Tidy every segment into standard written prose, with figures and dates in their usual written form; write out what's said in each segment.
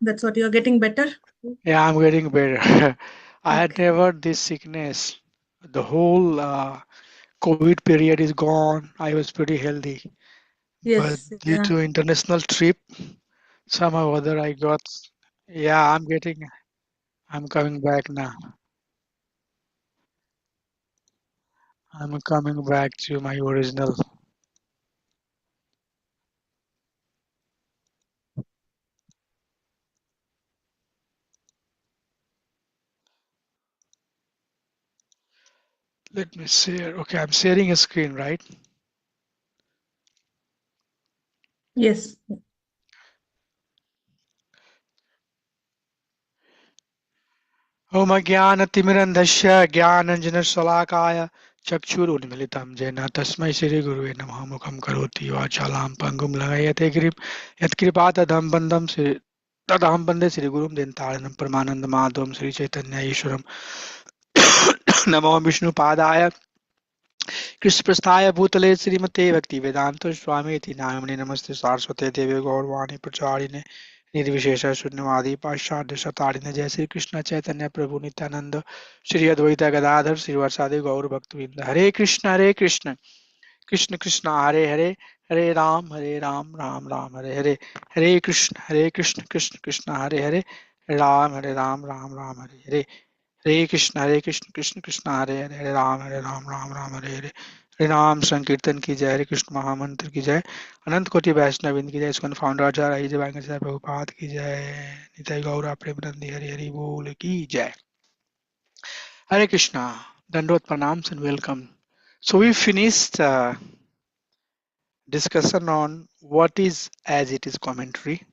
That's what you're getting better? Yeah, I'm getting better. I had Okay. never this sickness. The whole COVID period is gone. I was pretty healthy, but Yes. due Yeah. to international trip, somehow or other I got. Yeah, I'm coming back now. I'm coming back to my original. Let me share. Okay, I'm sharing a screen, right? Yes. ओम ज्ञानतिमिरन्धस्य ज्ञानाञ्जनशलाकाय चक्षुरुन्मिलितं येन तस्मै श्रीगुरुवे नमः मुखं करोति वाचालां पङ्गुं लङ्घयते गिरिं यत्कृपातदं बन्धं तदहं वन्दे श्रीगुरुं दन्ताळनं परमानन्दमाधवं श्रीचैतन्य ईश्वरं नमो विष्णुपादाय कृष्णप्रस्थाय भूतले श्रीमते भक्तिवेदान्त स्वामीति नामिने नमस्ते सारस्वते देवे गौरवाणी प्रचारिणे निर्विशेष शून्यवादी पाश्चात्य शतारिणे जय श्री कृष्ण चैतन्य प्रभु नित्यानंद श्री अद्वैत गदाधर श्रीवासादि गौर भक्तवृंद हरे कृष्ण कृष्ण कृष्ण हरे हरे हरे राम राम हरे हरे हरे कृष्ण कृष्ण हरे राम हरे हरे हरे कृष्ण कृष्ण कृष्ण हरे हरे राम हरे हरे हरे नाम संकीर्तन की जय हरे कृष्ण महामंत्र की जय अनंत कोटि वैष्णविंद की जय इसको फाउंडर आचार्य आई जय प्रभुपाद की जय निताई गौरा प्रेमनंदी हरि हरि बोल की जय हरे कृष्णा दंडवत pranams and welcome. So we finished discussion on what is as it is commentary,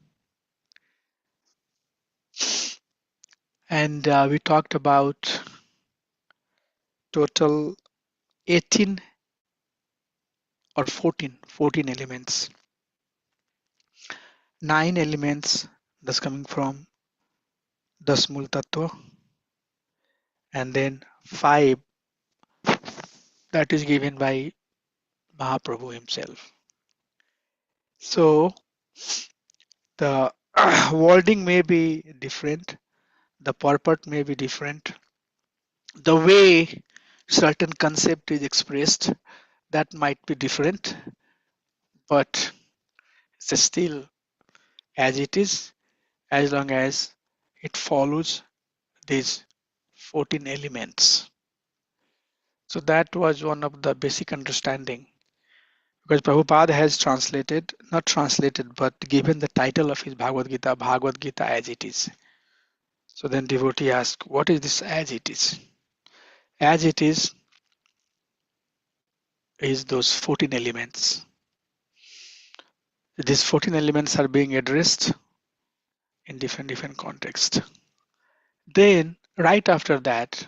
and we talked about total 18 or 14 elements. 9 elements that's coming from Dasmul Tattva, and then 5 that is given by Mahaprabhu himself. So the wording may be different, the purport may be different, the way certain concept is expressed that might be different, but it's still as it is as long as it follows these 14 elements. So that was one of the basic understanding because Prabhupada has translated, not translated, but given the title of his Bhagavad Gita as it is. So then devotee asked, what is this as it is? As it is those 14 elements. These 14 elements are being addressed in different contexts. Then right after that,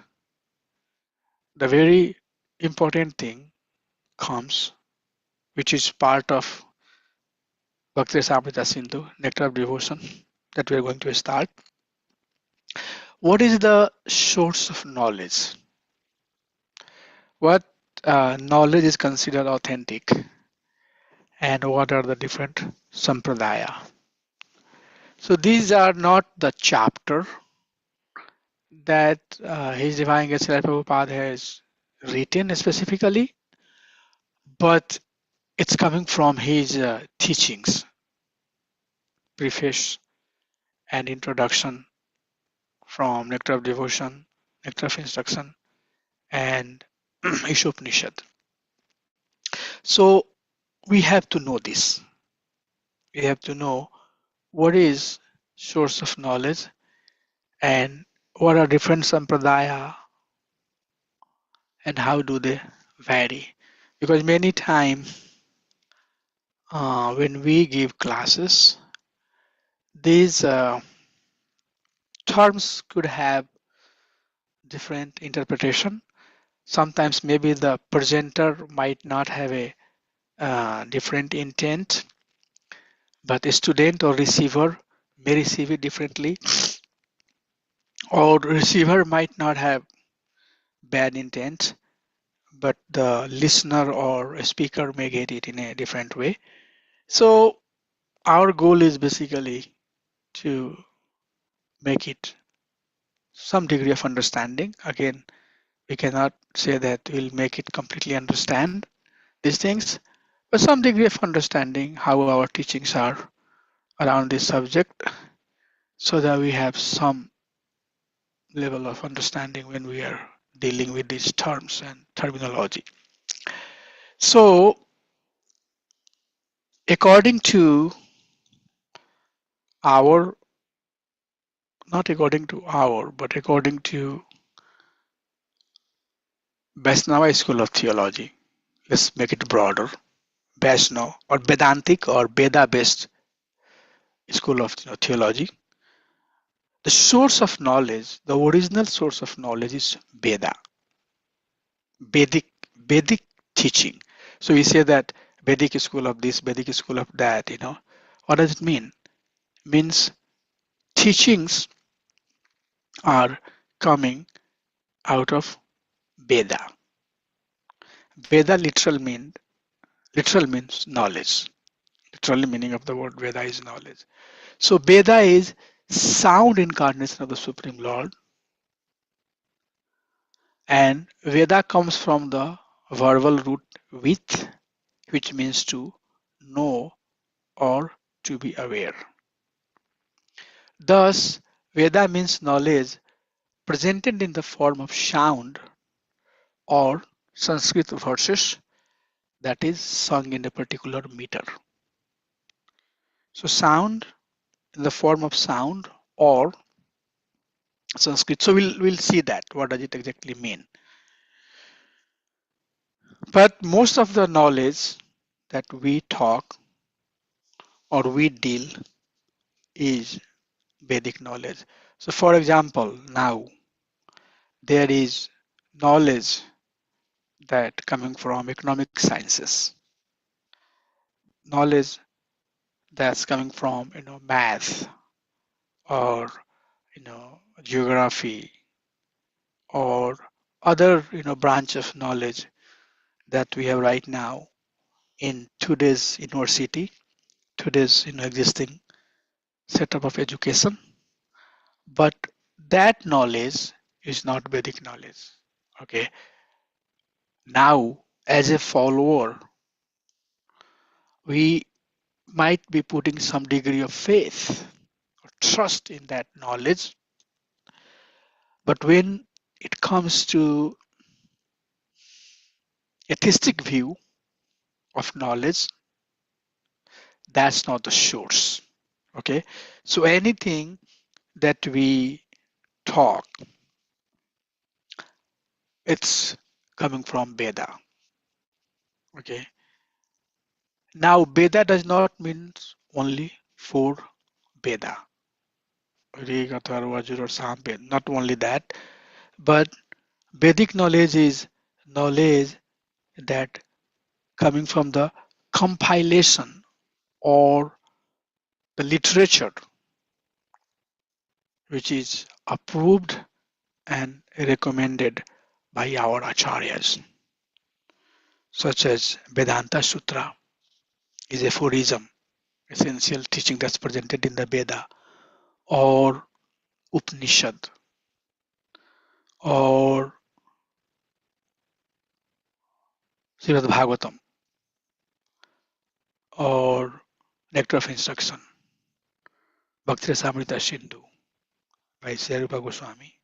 the very important thing comes, which is part of Bhakti Sampradaya Sindhu, Nectar of Devotion, that we are going to start. What is the source of knowledge? What knowledge is considered authentic? And what are the different sampradaya? So these are not the chapter that His Divine Grace Srila Prabhupada has written specifically, but it's coming from his teachings, preface and introduction from Nectar of Devotion, Nectar of Instruction, and Ishopanishad. So we have to know this. We have to know what is source of knowledge and what are different sampradaya and how do they vary. Because many times when we give classes, these terms could have different interpretation. Sometimes maybe the presenter might not have a different intent, but a student or receiver may receive it differently, or receiver might not have bad intent, but the listener or speaker may get it in a different way. So our goal is basically to make it some degree of understanding. Again, we cannot say that we'll make it completely understand these things, but some degree of understanding how our teachings are around this subject, so that we have some level of understanding when we are dealing with these terms and terminology. So, according to our, not according to our, but according to Vaishnava school of theology, let's make it broader, Vaishnava or Vedantic or Veda based school of theology, the source of knowledge, the original source of knowledge is Veda, Vedic, Vedic teaching. So we say that Vedic school of this, Vedic school of that. What does it mean? Means teachings are coming out of Veda. Veda literal means knowledge. Literal meaning of the word Veda is knowledge. So Veda is sound incarnation of the Supreme Lord, and Veda comes from the verbal root with, which means to know or to be aware. Thus, Veda means knowledge presented in the form of sound or Sanskrit verses that is sung in a particular meter. So sound in the form of sound or Sanskrit. So we'll see that. What does it exactly mean? But most of the knowledge that we talk or we deal is Vedic knowledge. So for example, now there is knowledge that coming from economic sciences, knowledge that's coming from math or geography or other branch of knowledge that we have right now in today's university, today's existing setup of education. But that knowledge is not Vedic knowledge. Okay. Now, as a follower, we might be putting some degree of faith or trust in that knowledge. But when it comes to atheistic view of knowledge, that's not the source. Okay. So anything that we talk, it's coming from Veda. Okay. Now, Veda does not mean only for Veda, Rig, Atharva, Yajur, or Samved. Not only that, but Vedic knowledge is knowledge that coming from the compilation or the literature which is approved and recommended by our acharyas, such as Vedanta Sutra is a aphorism, essential teaching that's presented in the Veda, or Upanishad, or Srimad Bhagavatam, or Nectar of Instruction, Bhakti Rasamrita Sindhu by Sri Rupa Goswami,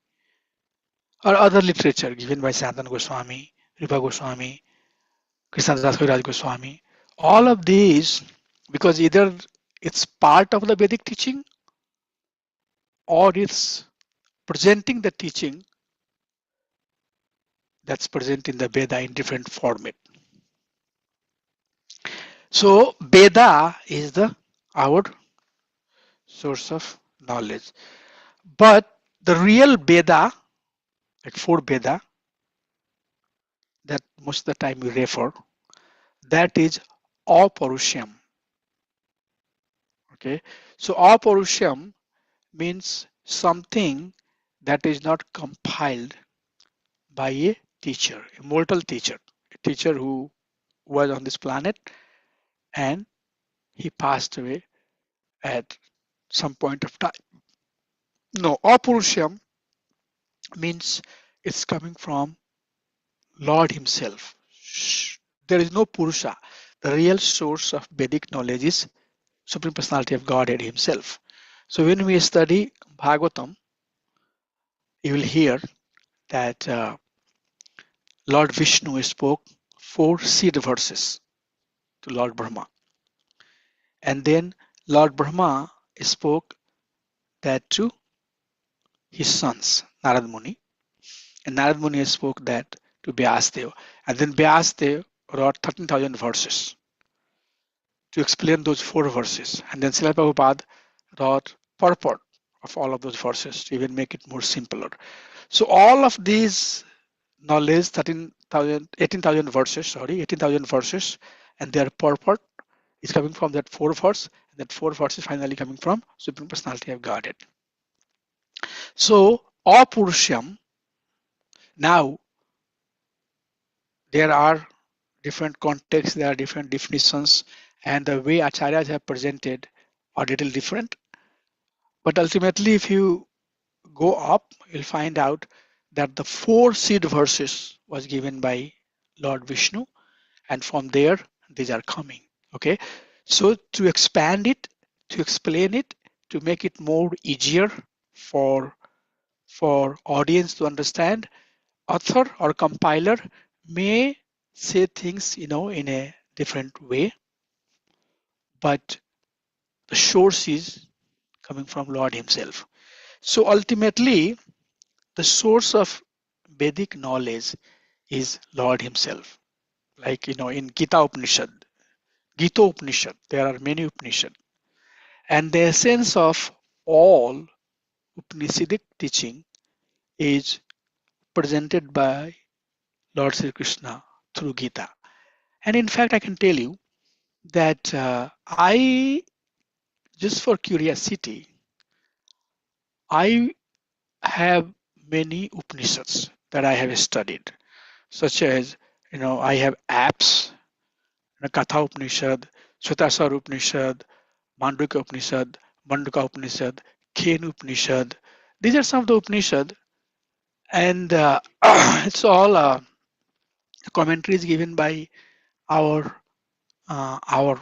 or other literature given by Sanatana Goswami, Rupa Goswami, Krishnadas Kaviraj Goswami. All of these, because either it's part of the Vedic teaching or it's presenting the teaching that's present in the Veda in different format. So Veda is the our source of knowledge. But the real Veda, like four Veda, that most of the time we refer, that is Aparusham. Okay, so Aparusham means something that is not compiled by a teacher, a mortal teacher, a teacher who was on this planet and he passed away at some point of time. No, Apurusham means it's coming from Lord Himself. There is no Purusha. The real source of Vedic knowledge is Supreme Personality of Godhead Himself. So when we study Bhagavatam, you will hear that Lord Vishnu spoke 4 seed verses to Lord Brahma. And then Lord Brahma spoke that to his sons, Narad Muni. And Narad Muni spoke that to Vyasdev. And then Vyasdev wrote 13,000 verses to explain those 4 verses. And then Srila Prabhupada wrote purport of all of those verses to even make it more simpler. So all of these knowledge, 13,000, 18,000 verses, 18,000 verses, and their purport is coming from that 4 verse, and that 4 verse is finally coming from Supreme Personality of Godhead. So, Apurusham, now there are different contexts, there are different definitions, and the way acharyas have presented are little different. But ultimately, if you go up, you'll find out that the 4 seed verses was given by Lord Vishnu, and from there these are coming. Okay, so to expand it, to explain it, to make it more easier for audience to understand, author or compiler may say things in a different way, but the source is coming from Lord Himself. So ultimately, the source of Vedic knowledge is Lord Himself. Like in Gita Upanishad, Gita Upanishad, there are many Upanishad, and the essence of all Upanishadic teaching is presented by Lord Sri Krishna through Gita. And in fact, I can tell you that I, just for curiosity, I have many Upanishads that I have studied, such as, I have apps, Katha Upanishad, Swatasar Upanishad, Mandukya Upanishad, Manduka Upanishad, Khen Upanishad. These are some of the Upanishad, and it's all commentaries given by our our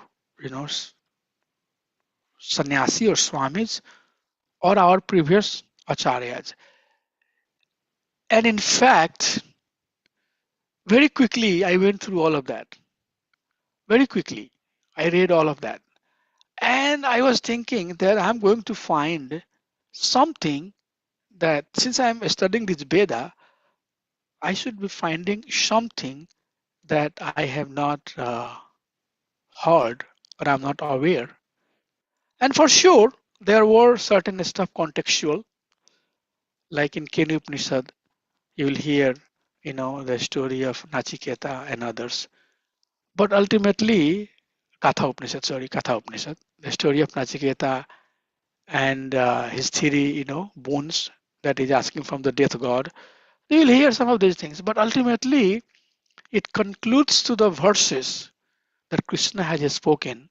sannyasi or swamis or our previous acharyas. And in fact, very quickly I went through all of that. Very quickly, I read all of that, and I was thinking that I'm going to find something, that since I'm studying this Veda, I should be finding something that I have not heard or I'm not aware. And for sure, there were certain stuff contextual, like in Kenu Upanishad, you will hear, the story of Nachiketa and others. But ultimately, Katha Upanishad, the story of Nachiketa and his theory, boons that is asking from the death god. You will hear some of these things, but ultimately, it concludes to the verses that Krishna has spoken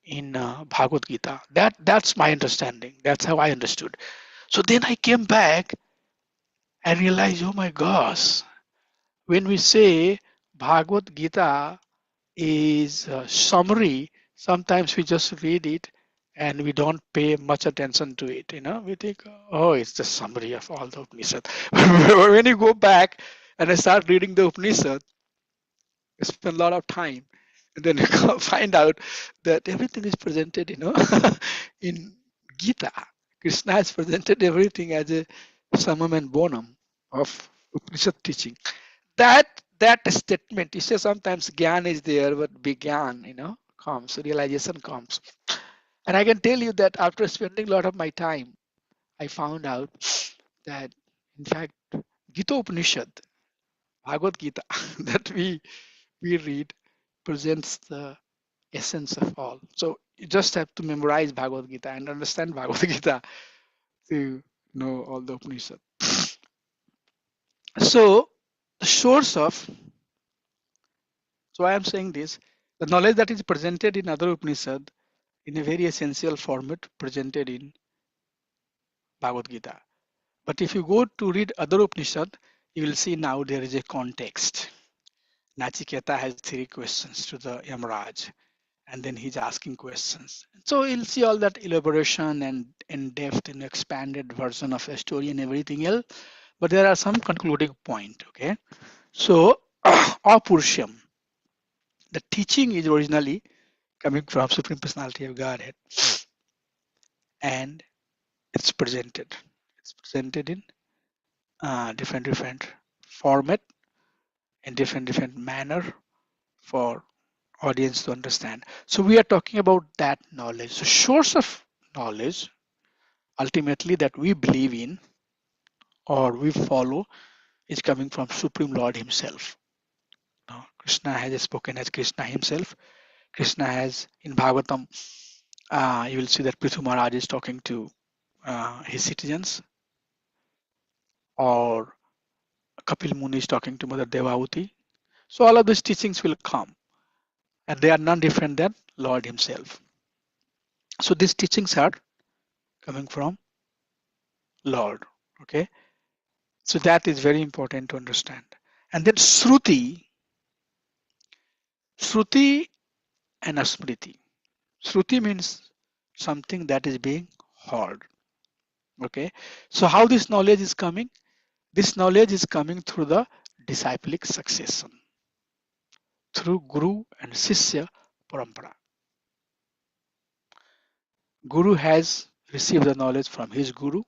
in Bhagavad Gita. That's my understanding. That's how I understood. So then I came back and realized, oh my gosh, when we say Bhagavad Gita is a summary, sometimes we just read it and we don't pay much attention to it. We think, oh, it's the summary of all the Upanishad. When you go back and I start reading the Upanishad, I spend a lot of time, and then you find out that everything is presented, in Gita. Krishna has presented everything as a summum and bonum of Upanishad teaching. That statement, you say sometimes gyan is there, but begyan, comes, realization comes. And I can tell you that after spending a lot of my time, I found out that in fact Gita Upanishad, Bhagavad Gita, that we read presents the essence of all. So you just have to memorize Bhagavad Gita and understand Bhagavad Gita to know all the Upanishad. So the source of, so I am saying this, the knowledge that is presented in other Upanishad in a very essential format presented in Bhagavad Gita. But if you go to read other Upanishad, you will see now there is a context. Nachiketa has three questions to the Yamaraj, and then he's asking questions. So you'll see all that elaboration and in depth and expanded version of a story and everything else. But there are some concluding point. Okay, so Apurushyam, the teaching is originally coming from Supreme Personality of Godhead, and it's presented. It's presented in different format in different manner for audience to understand. So we are talking about that knowledge. So source of knowledge ultimately that we believe in or we follow is coming from Supreme Lord Himself. Now, Krishna has spoken as Krishna Himself. Krishna has in Bhagavatam, you will see that Prithu Maharaj is talking to his citizens, or Kapil Muni is talking to Mother Devahuti. So all of these teachings will come, and they are none different than Lord Himself. So these teachings are coming from Lord. Okay, so that is very important to understand. And then Shruti and Asmriti. Shruti means something that is being heard. Okay, so how this knowledge is coming? This knowledge is coming through the disciplic succession, through Guru and Sisya Parampara. Guru has received the knowledge from his Guru,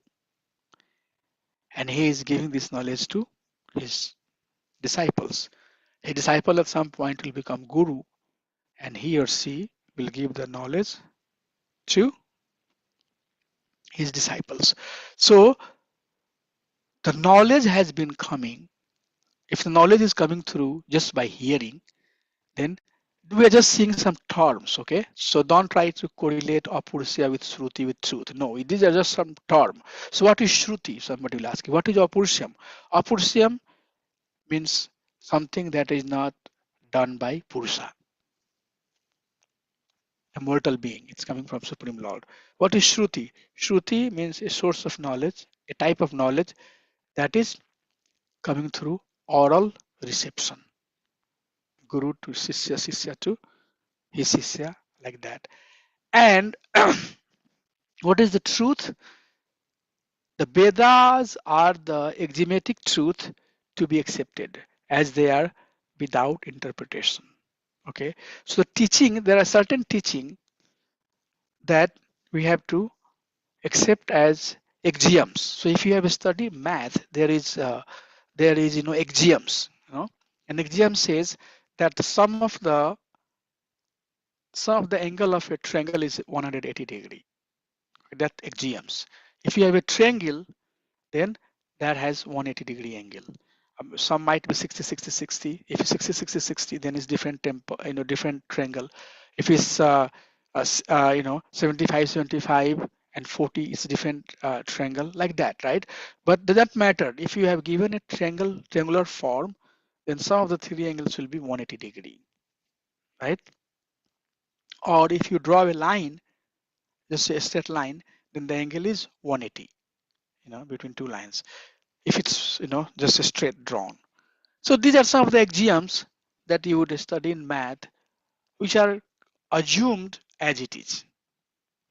and he is giving this knowledge to his disciples. A disciple at some point will become Guru, and he or she will give the knowledge to his disciples. So the knowledge has been coming. If the knowledge is coming through just by hearing, then we are just seeing some terms. Okay, so don't try to correlate apurusya with shruti with truth. No, these are just some term. So what is shruti? Somebody will ask you, what is apurusyam? Apurusyam means something that is not done by purusha, a mortal being. It's coming from Supreme Lord. What is shruti? Shruti means a source of knowledge, a type of knowledge that is coming through oral reception. Guru to Sisya, Sisya to his Sisya, like that. And what is the truth? The Vedas are the axiomatic truth to be accepted as they are without interpretation. Okay, so the teaching, there are certain teaching that we have to accept as axioms. So if you have studied math, there is axioms. An axiom says that the sum of the angle of a triangle is 180 degree. That axioms. If you have a triangle, then that has 180-degree angle. Some might be 60 60 60. If it's 60 60 60, then it's different tempo, different triangle. If it's 75 75 and 40, it's different triangle, like that, right? But does that matter? If you have given a triangular form, then some of the three angles will be 180-degree, right? Or if you draw a line, just a straight line, then the angle is 180, between two lines, if it's just a straight drawn. So these are some of the axioms that you would study in math, which are assumed as it is,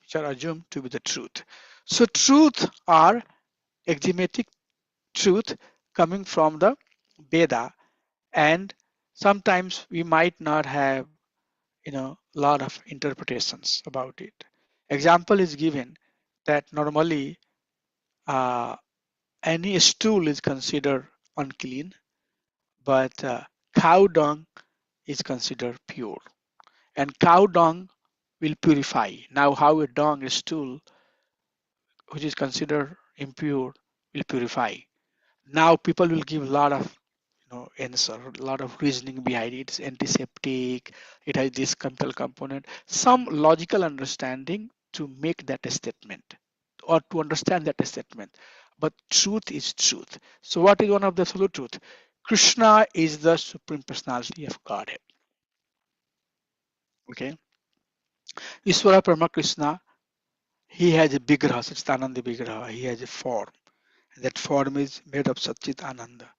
which are assumed to be the truth. So truth are axiomatic truth coming from the Veda, and sometimes we might not have lot of interpretations about it. Example is given that normally uh, any stool is considered unclean, but cow dung is considered pure, and cow dung will purify. Now how a dung a stool which is considered impure will purify? Now people will give a lot of answer, a lot of reasoning behind it. It's antiseptic, it has this chemical component, some logical understanding to make that a statement or to understand that a statement. But truth is truth. So what is one of the absolute truth? Krishna is the Supreme Personality of Godhead. Okay, Ishvara Parama Krishna He has a Vigraha, Satchitananda Vigraha. He has a form. And that form is made of Satchit Ananda.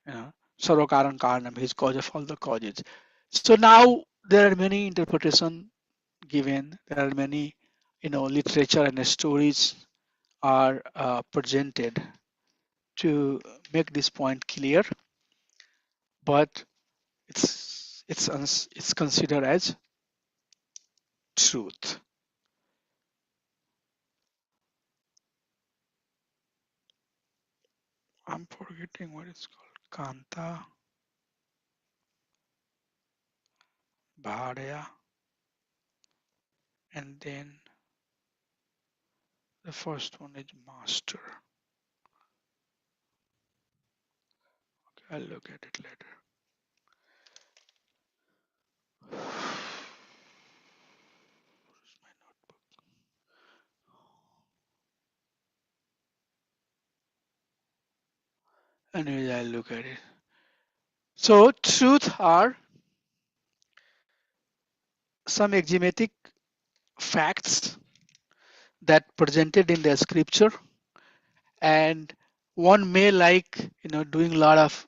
You know, Sarvakaran Karanam, he is cause of all the causes. So now there are many interpretations given. There are many, literature and stories are presented to make this point clear. But it's considered as truth. I'm forgetting what it's called. Kanta, Bharya, and then the first one is master. Okay, I'll look at it later. Anyways, I'll look at it. So truth are some axiomatic facts that presented in the scripture, and one may like doing a lot of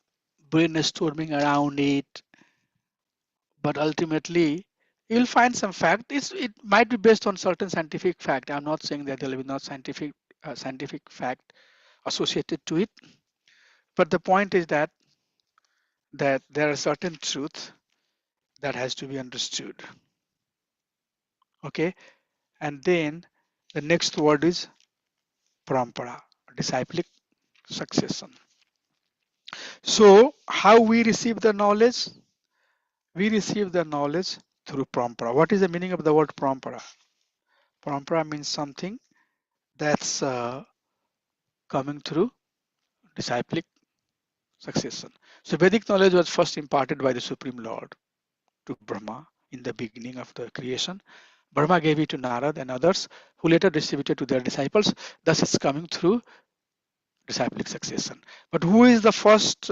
brainstorming around it, but ultimately you'll find some fact. It might be based on certain scientific fact. I'm not saying that there will be not scientific fact associated to it, but the point is that there are certain truths that has to be understood. Okay, and then the next word is parampara, disciplic succession. So how we receive the knowledge? We receive the knowledge through parampara. What is the meaning of the word parampara? Parampara means something that's coming through disciplic succession. So Vedic knowledge was first imparted by the Supreme Lord to Brahma in the beginning of the creation. Brahma gave it to Narad and others who later distributed to their disciples. Thus it's coming through disciplic succession. But who is the first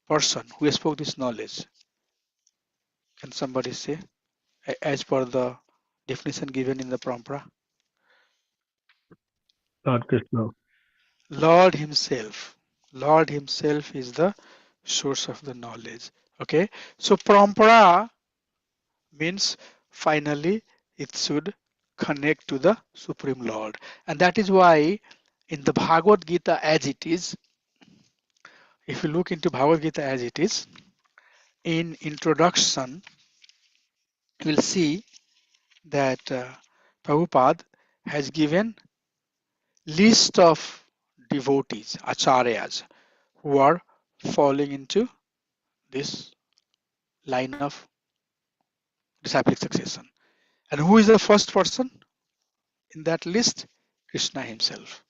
person who spoke this knowledge? Can somebody say? As per the definition given in the Parampara? Lord Krishna. Lord Himself. Lord Himself is the source of the knowledge. Okay. So Parampara means finally it should connect to the Supreme Lord. And that is why in the Bhagavad Gita as it is, if you look into Bhagavad Gita as it is, in introduction, you will see that Prabhupada has given list of devotees, acharyas, who are falling into this line of disciplic succession. And who is the first person in that list? Krishna himself.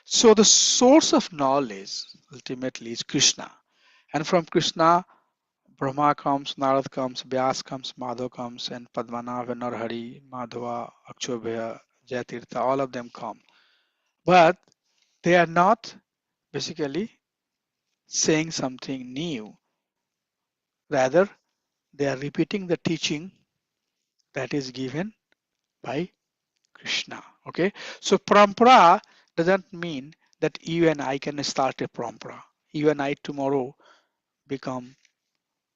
So the source of knowledge ultimately is Krishna. And from Krishna, Brahma comes, Narad comes, Vyas comes, Madhav comes, and Padmanabha, Narhari, Madhava, Akshobhya, Jayatirtha, all of them come. But they are not basically saying something new. Rather, they are repeating the teaching that is given by Krishna. Okay, so parampara doesn't mean that you and I can start a parampara. You and I tomorrow become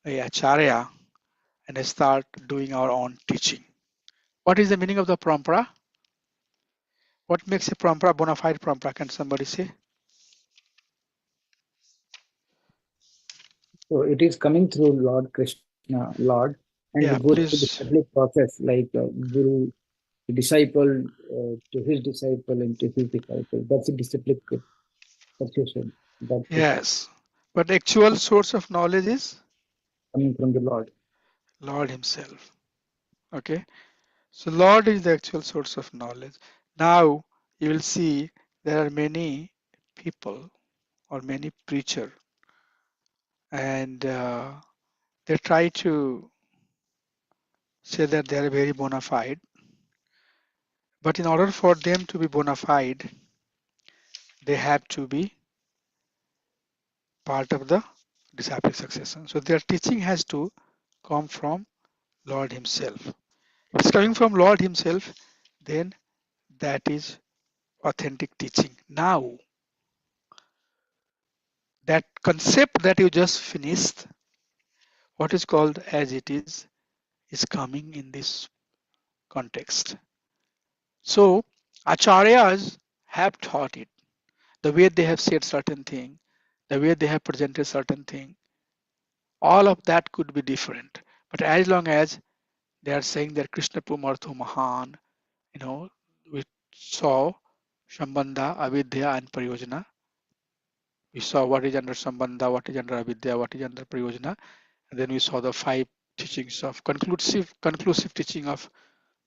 a acharya and start doing our own teaching. What is the meaning of the parampara? What makes a parampara bona fide parampara? Can somebody say? So it is coming through Lord Krishna, Lord, and go Yeah, through the please. disciplic process like Guru, the disciple to his disciple and to his disciple. That's a disciplic succession that is Yes, but actual source of knowledge is coming from the Lord. Lord Himself. Okay, so Lord is the actual source of knowledge. Now you will see there are many people or many preacher, and they try to say that they are very bona fide. But in order for them to be bona fide, they have to be part of the disciplic succession. So their teaching has to come from Lord Himself. If it's coming from Lord Himself, then That is authentic teaching. Now, that concept that you just finished, what is called as it is coming in this context. So, acharyas have taught it. The way they have said certain thing, the way they have presented certain thing, all of that could be different. But as long as they are saying that Krishna Pumartho Mahan, we saw Shambandha, Avidya and Prayojana. We saw what is under Sambandha, what is under Avidya, what is under Prayojana. And then we saw the five teachings of conclusive teaching of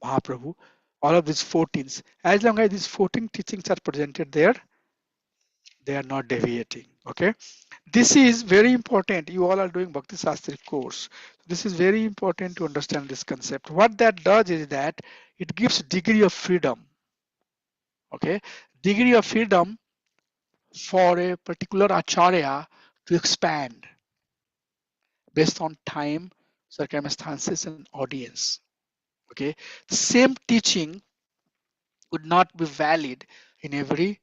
Mahaprabhu. All of these 14s. As long as these 14 teachings are presented there, they are not deviating. Okay. This is very important. You all are doing Bhakti Shastri course. This is very important to understand this concept. What that does is that it gives degree of freedom. Okay. Degree of freedom for a particular acharya to expand based on time, circumstances, and audience. Okay. The same teaching would not be valid in every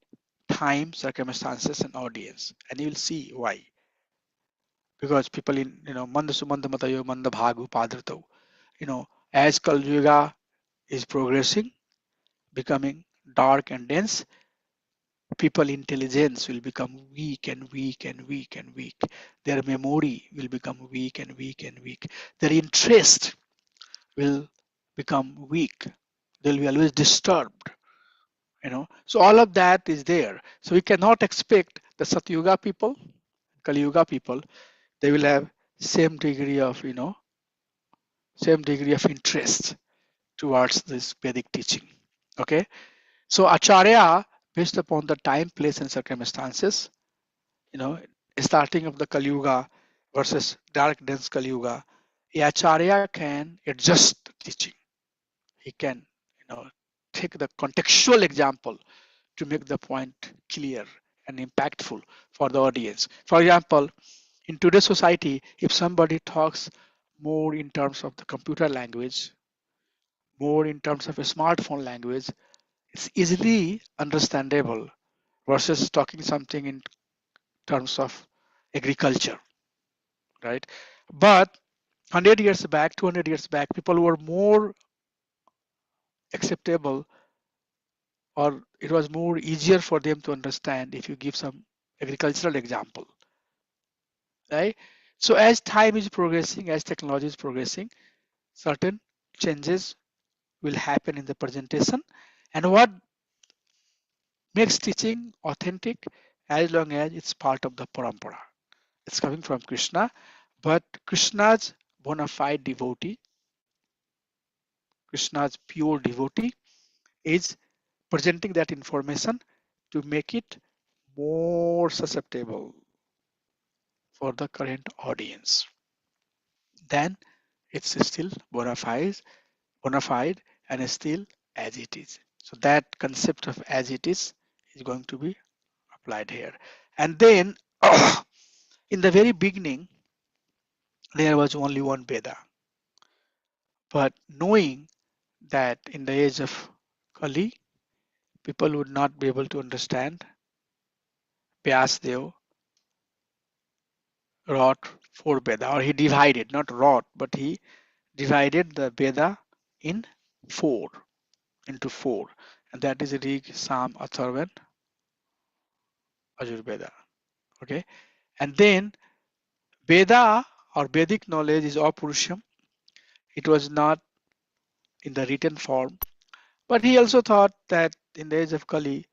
time, circumstances, and audience. And you will see why. Because people in manda sumanda matayo manda bhagu padrato, as Kal Yuga is progressing, becoming dark and dense, people intelligence will become weak and weak and weak and weak. Their memory will become weak and weak and weak. Their interest will become weak. They'll be always disturbed. So all of that is there. So we cannot expect the Satyuga people, Kali Yuga people, they will have same degree of same degree of interest towards this Vedic teaching. Okay, so Acharya, based upon the time, place, and circumstances, starting of the Kali Yuga versus dark dense Kali Yuga, a Acharya can adjust the teaching. He can, take the contextual example to make the point clear and impactful for the audience. For example, in today's society, if somebody talks more in terms of the computer language, more in terms of a smartphone language, it's easily understandable versus talking something in terms of agriculture, right? But 100 years back, 200 years back, people were more acceptable, or it was more easier for them to understand if you give some agricultural example, right? So as time is progressing, as technology is progressing, certain changes will happen in the presentation. And what makes teaching authentic, as long as it's part of the parampara. It's coming from Krishna, but Krishna's bona fide devotee, Krishna's pure devotee is presenting that information to make it more susceptible for the current audience. Then it's still bona fide and still as it is. So that concept of as it is going to be applied here. And then in the very beginning, there was only one Veda. But knowing that in the age of Kali, people would not be able to understand, Vyasdev wrote four Veda, or he divided, not wrote, but he divided the Veda in four, into four. And that is Rig, Sam, Atharva, and Ajurveda. Okay. And then Veda or Vedic knowledge is Apurusham. It was not in the written form. But he also thought that in the age of Kali,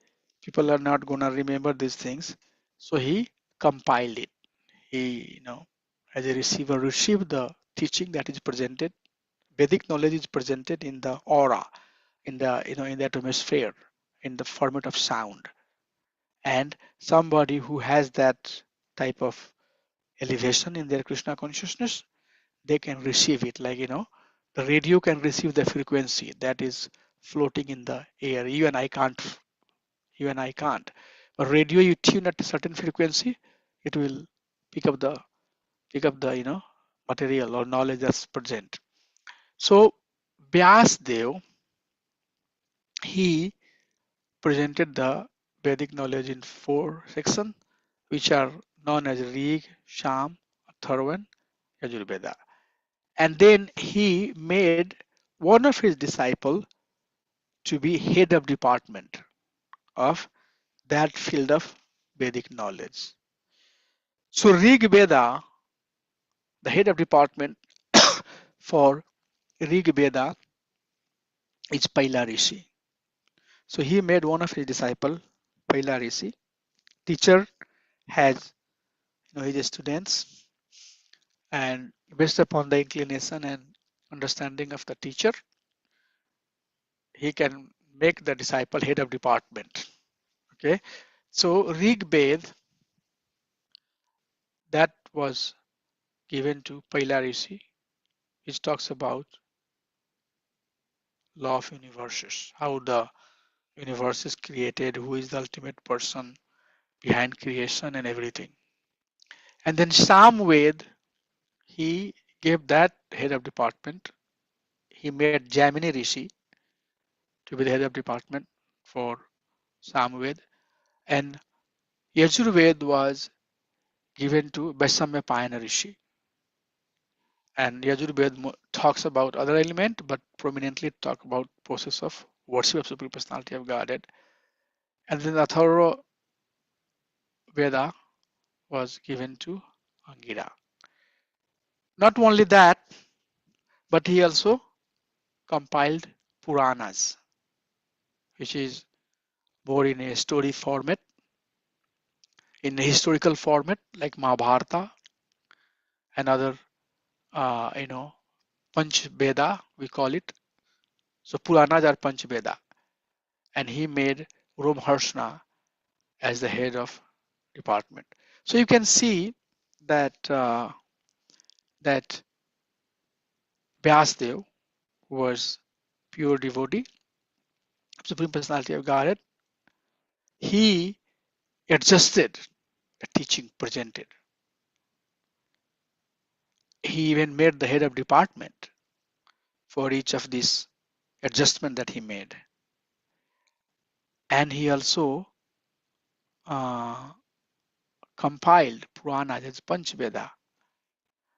people are not going to remember these things. So he compiled it. He, as a receiver, received the teaching that is presented. Vedic knowledge is presented in the aura, in the, in the atmosphere, in the format of sound. And somebody who has that type of elevation in their Krishna consciousness, they can receive it. Like, the radio can receive the frequency that is floating in the air. You and I can't. But radio, you tune at a certain frequency, it will pick up the material or knowledge that's present. So Vyasdev, he presented the Vedic knowledge in 4 sections, which are known as Rig, Sham, Atharva, and Yajurveda. And then he made one of his disciples to be head of department of that field of Vedic knowledge. So Rig Veda, the head of department for Rig Veda is Paila Rishi. So he made one of his disciple, Paila Rishi. Teacher has his students, and based upon the inclination and understanding of the teacher, he can make the disciple head of department. Okay, so Rig Veda that was given to Paila Rishi, which talks about law of universes, how the universe is created, who is the ultimate person behind creation and everything. And then Samved, he gave that head of department. He made Jamini Rishi to be the head of department for Samved. And Yajurved was given to Vaissamya Payana Rishi. And Yajurved talks about other element, but prominently talk about process of worship of Supreme Personality of Godhead. And then the Atharva Veda was given to Angira. Not only that, but he also compiled Puranas, which is more in a story format, in a historical format like Mahabharata and other, Panch Veda, we call it. So Puranas are Panch Veda. And he made Romharshna as the head of department. So you can see that that Vyasdev was pure devotee, Supreme Personality of Godhead. He adjusted the teaching presented. He even made the head of department for each of these adjustment that he made. And he also uh, compiled Puranas as Panchveda.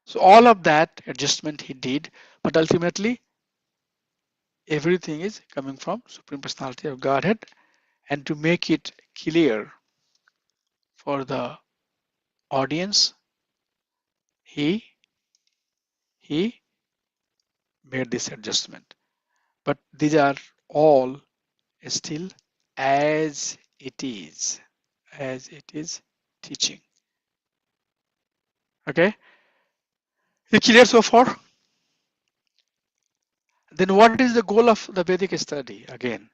So all of that adjustment he did, but ultimately everything is coming from Supreme Personality of Godhead. And to make it clear for the audience, he made this adjustment. But these are all still as it is teaching. Okay, is it clear so far? Then what is the goal of the Vedic study? Again,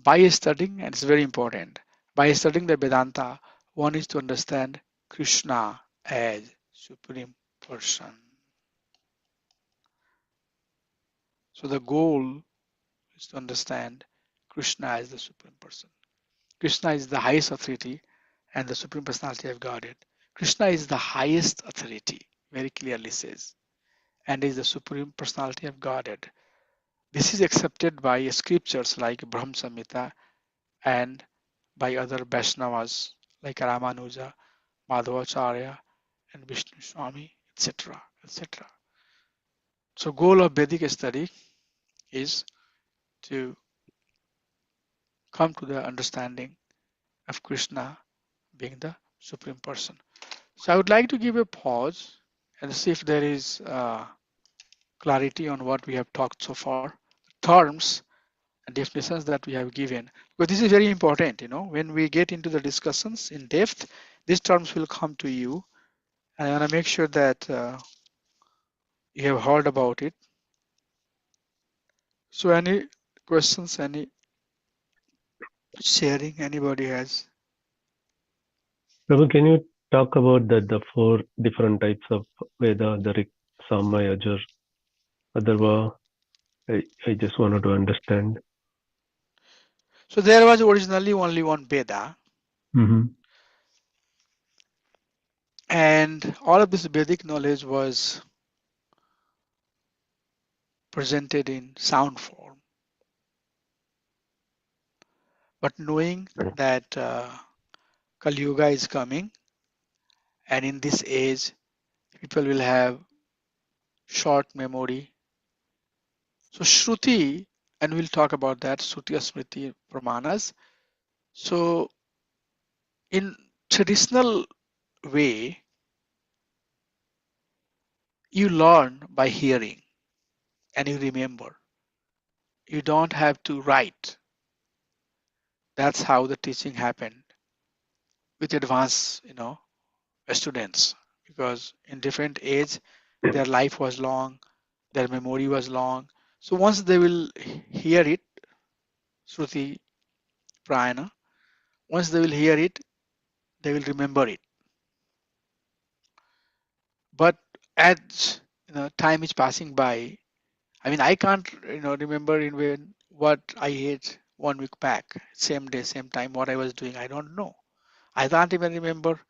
by studying, and it's very important, by studying the Vedanta, one is to understand Krishna as Supreme Person. So the goal is to understand Krishna as the Supreme Person. Krishna is the highest authority and the Supreme Personality of Godhead. Krishna is the highest authority, very clearly says, and is the Supreme Personality of Godhead. This is accepted by scriptures like Brahma Samhita and by other Vaishnavas like Ramanuja, Madhvacharya, and Vishnu Swami, etc. etc. So goal of Vedic study is to come to the understanding of Krishna being the Supreme Person. So I would like to give a pause and see if there is clarity on what we have talked so far, terms and definitions that we have given. But this is very important, when we get into the discussions in depth, these terms will come to you. And I want to make sure that you have heard about it. So any questions, any sharing anybody has? Prabhu, can you talk about the four different types of Veda, the Rig, Sama, Yajur, Atharva? I just wanted to understand. So there was originally only one Veda, and all of this Vedic knowledge was presented in sound form. But knowing that Kali Yuga is coming, and in this age, people will have short memory. So Shruti, and we'll talk about that, Shruti Smriti Pramanas. So in traditional way, you learn by hearing and you remember. You don't have to write. That's how the teaching happened with advanced, students, because in different age, their life was long, their memory was long. So once they will hear it, Shruti Prayana, once they will hear it, they will remember it. But as time is passing by, I mean, I can't remember in when what I ate 1 week back, same day, same time, what I was doing. I don't know. I can't even remember,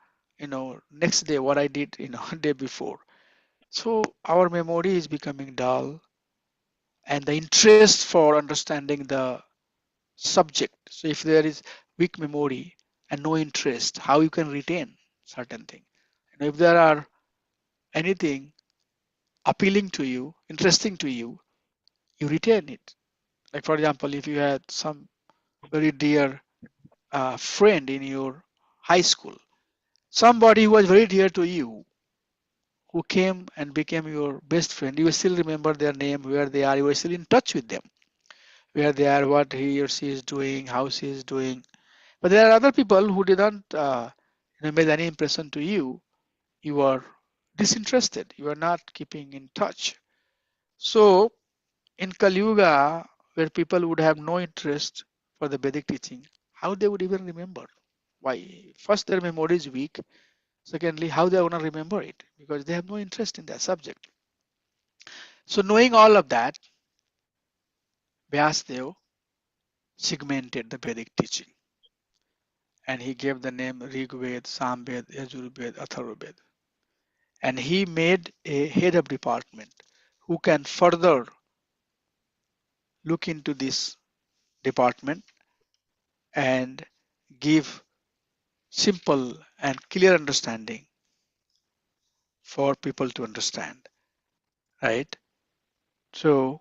next day what I did, day before. So our memory is becoming dull, and the interest for understanding the subject. So if there is weak memory and no interest, how you can retain certain thing? And if there are anything appealing to you, interesting to you, you retain it. Like for example, if you had some very dear friend in your high school, somebody who was very dear to you, who came and became your best friend, you will still remember their name, where they are, you are still in touch with them, where they are, what he or she is doing, how she is doing. But there are other people who didn't make any impression to you. You are disinterested. You are not keeping in touch. So in Kali Yuga, where people would have no interest for the Vedic teaching, how they would even remember? Why? First, their memory is weak. Secondly, how they are going to remember it? Because they have no interest in that subject. So knowing all of that, Vyasdev segmented the Vedic teaching, and he gave the name Rig Ved, Samved, Yajurved, Atharvaved. And he made a head of department who can further look into this department and give simple and clear understanding for people to understand, right? So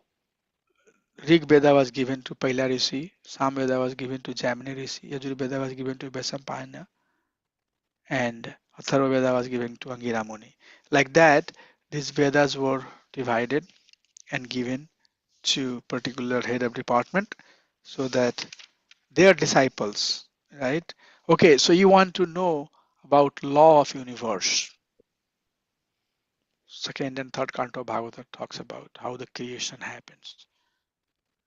Rig Veda was given to Paila Rishi, Sam Veda was given to Jamini Rishi, Yajur Veda was given to Vesampayana, and Atharva Veda was given to Angira Muni. Like that, these Vedas were divided and given to particular head of department so that their disciples, right? Okay, so you want to know about law of universe. Second and third canto of Bhagavatam talks about how the creation happens.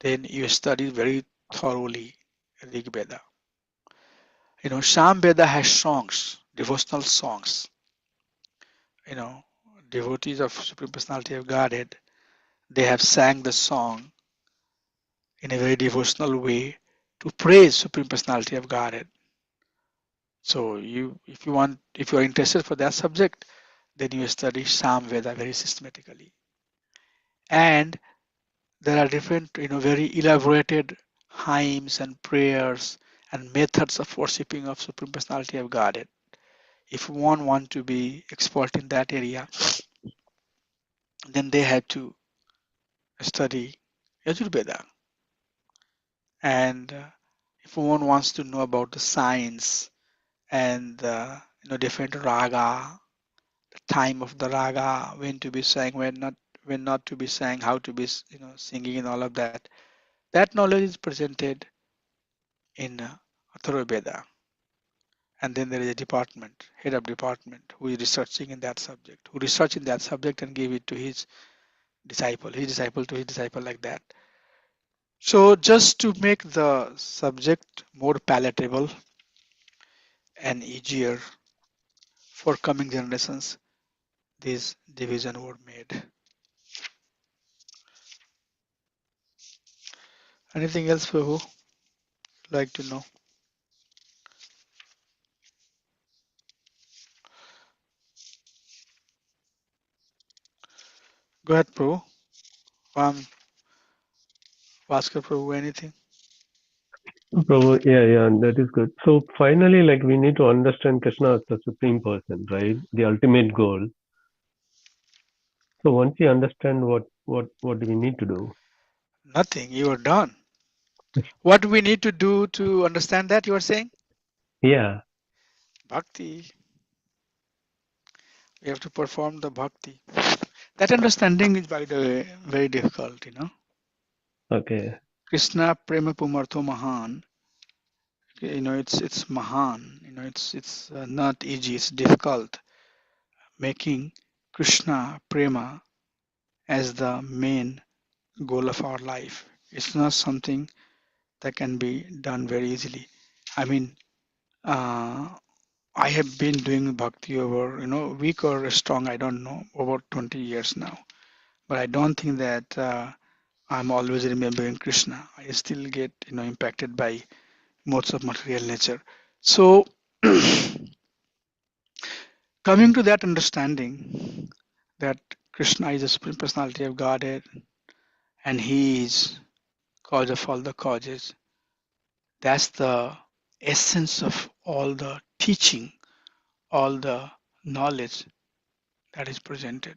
Then you study very thoroughly Rig Veda. Sham Veda has songs, devotional songs. You know, devotees of Supreme Personality of Godhead, they have sang the song in a very devotional way to praise Supreme Personality of Godhead. So if you are interested for that subject, then you study Sam Veda very systematically. And there are different, very elaborated hymns and prayers and methods of worshipping of Supreme Personality of Godhead. If one want to be expert in that area, then they have to study Yajurveda. And if one wants to know about the science and different raga, the time of the raga, when to be sang, when not to be sang, how to be singing and all of that, that knowledge is presented in Atharva Veda. And then there is a department, head of department, who is researching in that subject, who research in that subject and give it to his disciple to his disciple, like that. So just to make the subject more palatable and easier for coming generations, this division were made. Anything else, Prabhu, like to know? Go ahead, Prabhu. Bhaskar Prabhu, anything? Prabhu, yeah, that is good. So finally, like we need to understand Krishna as the supreme person, right? The ultimate goal. So once you understand what do we need to do? Nothing. You are done. What we need to do to understand that, you are saying? Yeah. Bhakti. We have to perform the bhakti. That understanding is, by the way, very difficult, you know. Okay. Krishna prema pumartho mahan. It's mahan. It's not easy. It's difficult. Making Krishna prema as the main goal of our life. It's not something that can be done very easily. I mean, uh, I have been doing bhakti over, weak or strong, I don't know, over 20 years now. But I don't think that I'm always remembering Krishna. I still get, impacted by modes of material nature. So, coming to that understanding that Krishna is the supreme personality of Godhead and He is cause of all the causes, that's the essence of all the teaching, all the knowledge that is presented.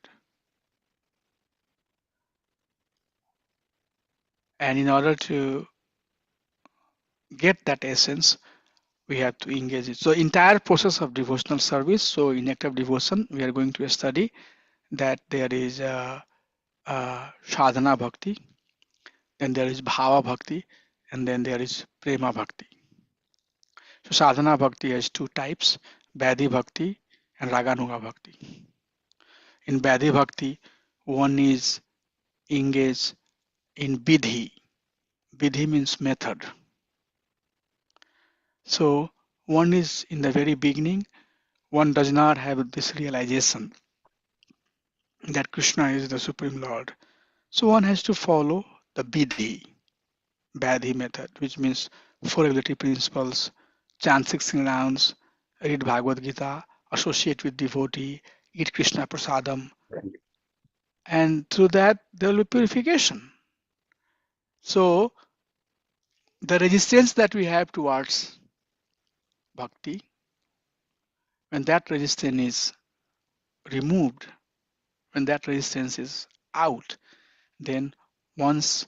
And in order to get that essence, we have to engage it. So entire process of devotional service. So in active devotion, we are going to study that there is sadhana bhakti, then there is bhava bhakti, and then there is prema bhakti. So sadhana bhakti has two types, Vaidhi bhakti and Raganuga bhakti. In Vaidhi bhakti, one is engaged in vidhi. Vidhi means method. So one is in the very beginning, one does not have this realization that Krishna is the Supreme Lord. So one has to follow the vidhi, Badhi method, which means four regulatory principles, chant 16 rounds, read Bhagavad Gita, associate with devotee, eat Krishna prasadam, and through that there will be purification. So the resistance that we have towards bhakti, when that resistance is removed, when that resistance is out, then one's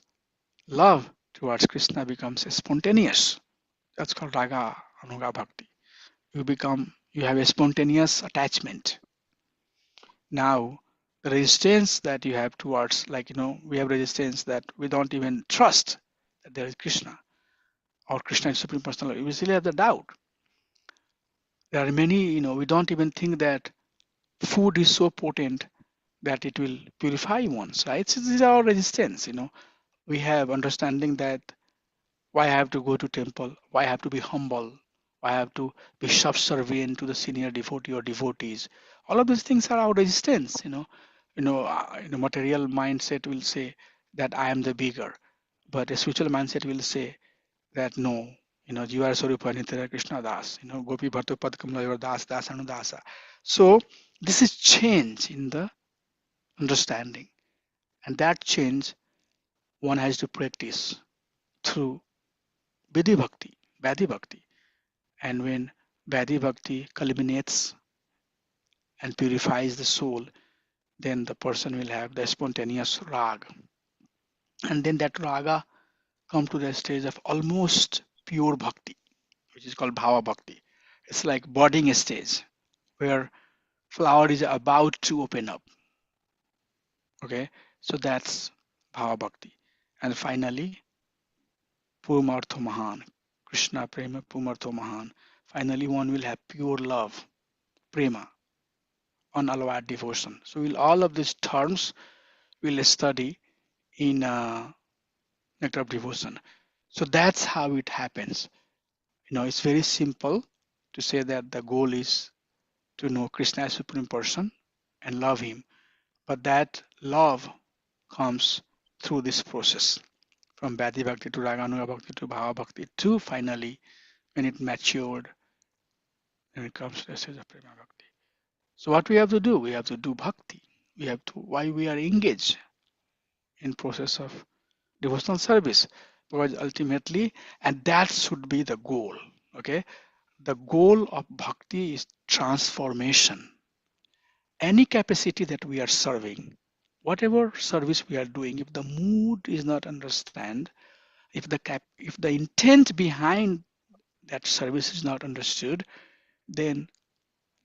love towards Krishna becomes spontaneous. That's called raga anuga bhakti. You have a spontaneous attachment. Now the resistance that you have towards, like, we have resistance that we don't even trust that there is Krishna or Krishna is supreme personality. We still have the doubt. There are many, we don't even think that food is so potent that it will purify one's, right? So this is our resistance. We have understanding that why I have to go to temple, why I have to be humble, why I have to be subservient to the senior devotee or devotees. All of these things are our resistance. Material mindset will say that I am the bigger, but a spiritual mindset will say that no, you are Swarupa Nitya Krishna Das, Gopi Bharto Pad Kamla, your Das, Das Anudasa. So this is change in the understanding, and that change one has to practice through Vidhi Bhakti, Vadhi Bhakti. And when Vaidhi Bhakti culminates and purifies the soul, then the person will have the spontaneous rag. And then that raga come to the stage of almost pure bhakti, which is called bhava bhakti. It's like budding stage where flower is about to open up. Okay, so that's bhava bhakti. And finally, pumartho mahan, Krishna prema pumartho mahan. Finally, one will have pure love, prema, unalloyed devotion. So we'll, all of these terms we'll study in Nectar of Devotion. So that's how it happens. It's very simple to say that the goal is to know Krishna as Supreme Person and love Him. But that love comes through this process from Bhakti Bhakti to Raganuga Bhakti to Bhava Bhakti to finally, when it matured, then it comes to the stage of Prema Bhakti. So what we have to do? We have to do Bhakti. We have to, why we are engaged in process of devotional service. because ultimately, and that should be the goal. Okay, the goal of bhakti is transformation. Any capacity that we are serving, whatever service we are doing, if the mood is not understand, if the intent behind that service is not understood, then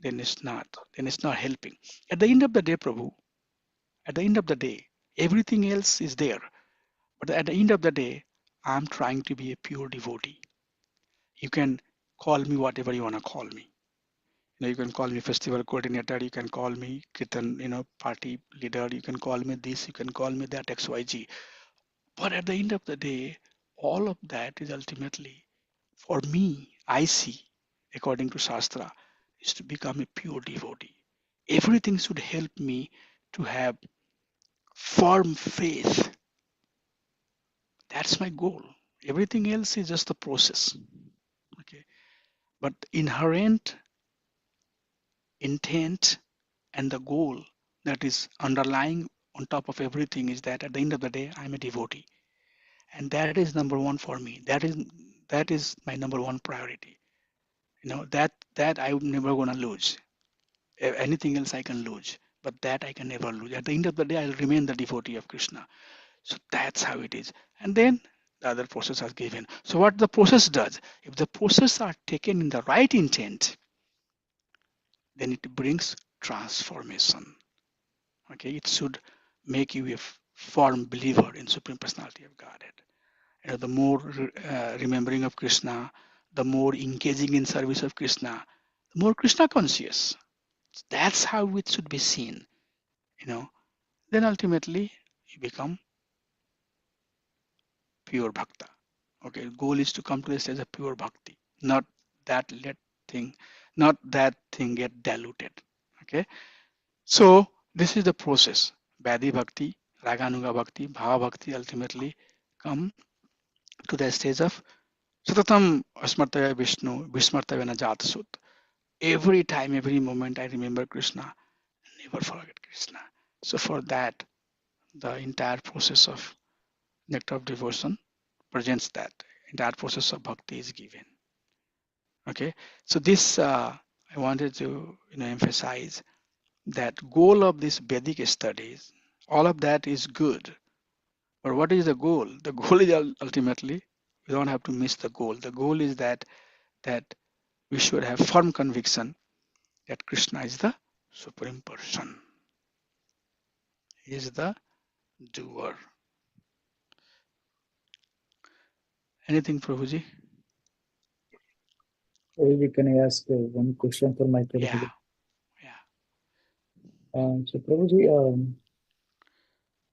then it's not helping. At the end of the day, Prabhu, at the end of the day, everything else is there. But at the end of the day, I'm trying to be a pure devotee. You can call me whatever you want to call me. You can call me festival coordinator, you can call me kirtan, party leader, you can call me this, you can call me that, XYZ. But at the end of the day, all of that is ultimately, for me, I see, according to Shastra, is to become a pure devotee. Everything should help me to have firm faith. That's my goal. Everything else is just a process. Okay. But inherent intent and the goal that is underlying on top of everything is that at the end of the day, I'm a devotee. And that is number one for me. That is my number one priority. That I'm never gonna lose. Anything else I can lose, but that I can never lose. At the end of the day, I'll remain the devotee of Krishna. So that's how it is. And then the other process are given. So what the process does, if the process are taken in the right intent, then it brings transformation. Okay, it should make you a firm believer in Supreme Personality of Godhead. The more remembering of Krishna, the more engaging in service of Krishna, the more Krishna conscious. That's how it should be seen. You know, then ultimately you become pure bhakta. Okay, goal is to come to the stage of pure bhakti, not that let thing, not that thing get diluted. Okay, so this is the process. Vadi bhakti, raganuga bhakti, bhava bhakti ultimately come to the stage of Satatam Asmartaya Vishnu, Vismartavena Jatasut. Every time, every moment I remember Krishna, never forget Krishna. So for that, the entire process of nectar of devotion presents that. Entire process of bhakti is given. Okay, so this I wanted to emphasize that goal of this Vedic studies, all of that is good. But what is the goal? The goal is ultimately, we don't have to miss the goal. The goal is that we should have firm conviction that Krishna is the Supreme Person. He is the doer. Anything, Prabhuji? Maybe can I ask one question for my Yeah, Prabhuji? yeah. So Prabhuji,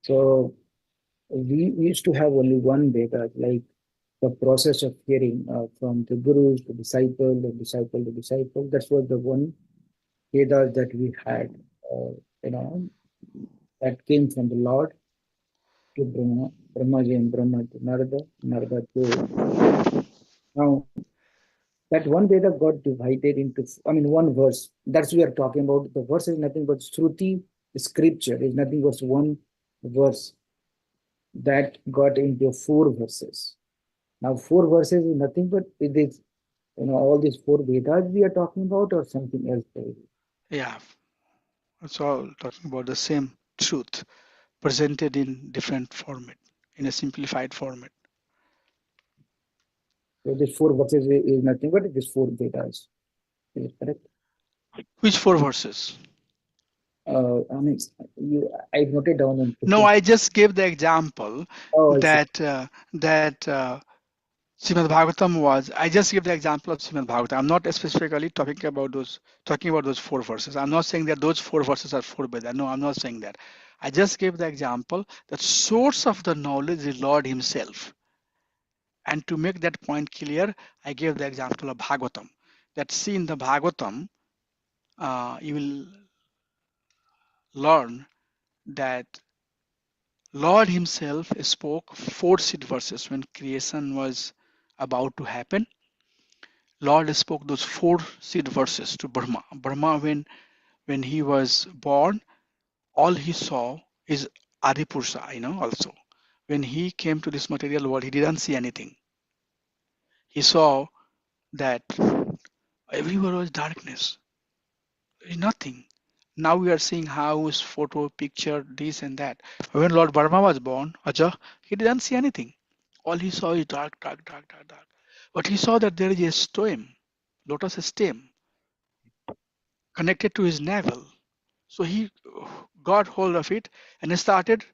so we used to have only one Veda, like the process of hearing from the gurus, the disciple, the disciple, the disciple. That's what the one Vedas that we had, you know, that came from the Lord to Brahma, Brahmaji and Brahma to Narada, Narada to. Now, that one Veda got divided into, I mean, one verse. That's what we are talking about. The verse is nothing but Shruti, scripture is nothing but one verse that got into 4 verses. Now, 4 verses is nothing but it is, all these 4 Vedas we are talking about or something else. Yeah, it's all talking about the same truth presented in different format, in a simplified format. So these 4 verses is nothing but these 4 Vedas. Is it correct? Which 4 verses? I mean, I noted down on No, 15. I just gave the example Oh, I see. that Srimad Bhagavatam was. I just give the example of Srimad Bhagavatam. I'm not specifically talking about those 4 verses. I'm not saying that those 4 verses are forbidden. No, I'm not saying that. I just gave the example that source of the knowledge is Lord Himself. And to make that point clear, I gave the example of Bhagavatam. That see in the Bhagavatam, you will learn that Lord Himself spoke 4 seed verses when creation was about to happen. Lord spoke those 4 seed verses to Brahma. Brahma, when he was born, all he saw is Adipurusha, also. when he came to this material world, he didn't see anything. He saw that everywhere was darkness, there is nothing. Now we are seeing house, photo, picture, this and that. When Lord Burma was born, Aja, he didn't see anything. All he saw is dark, dark, dark, dark, dark. But he saw that there is a stem, lotus stem, connected to his navel. So he got hold of it and started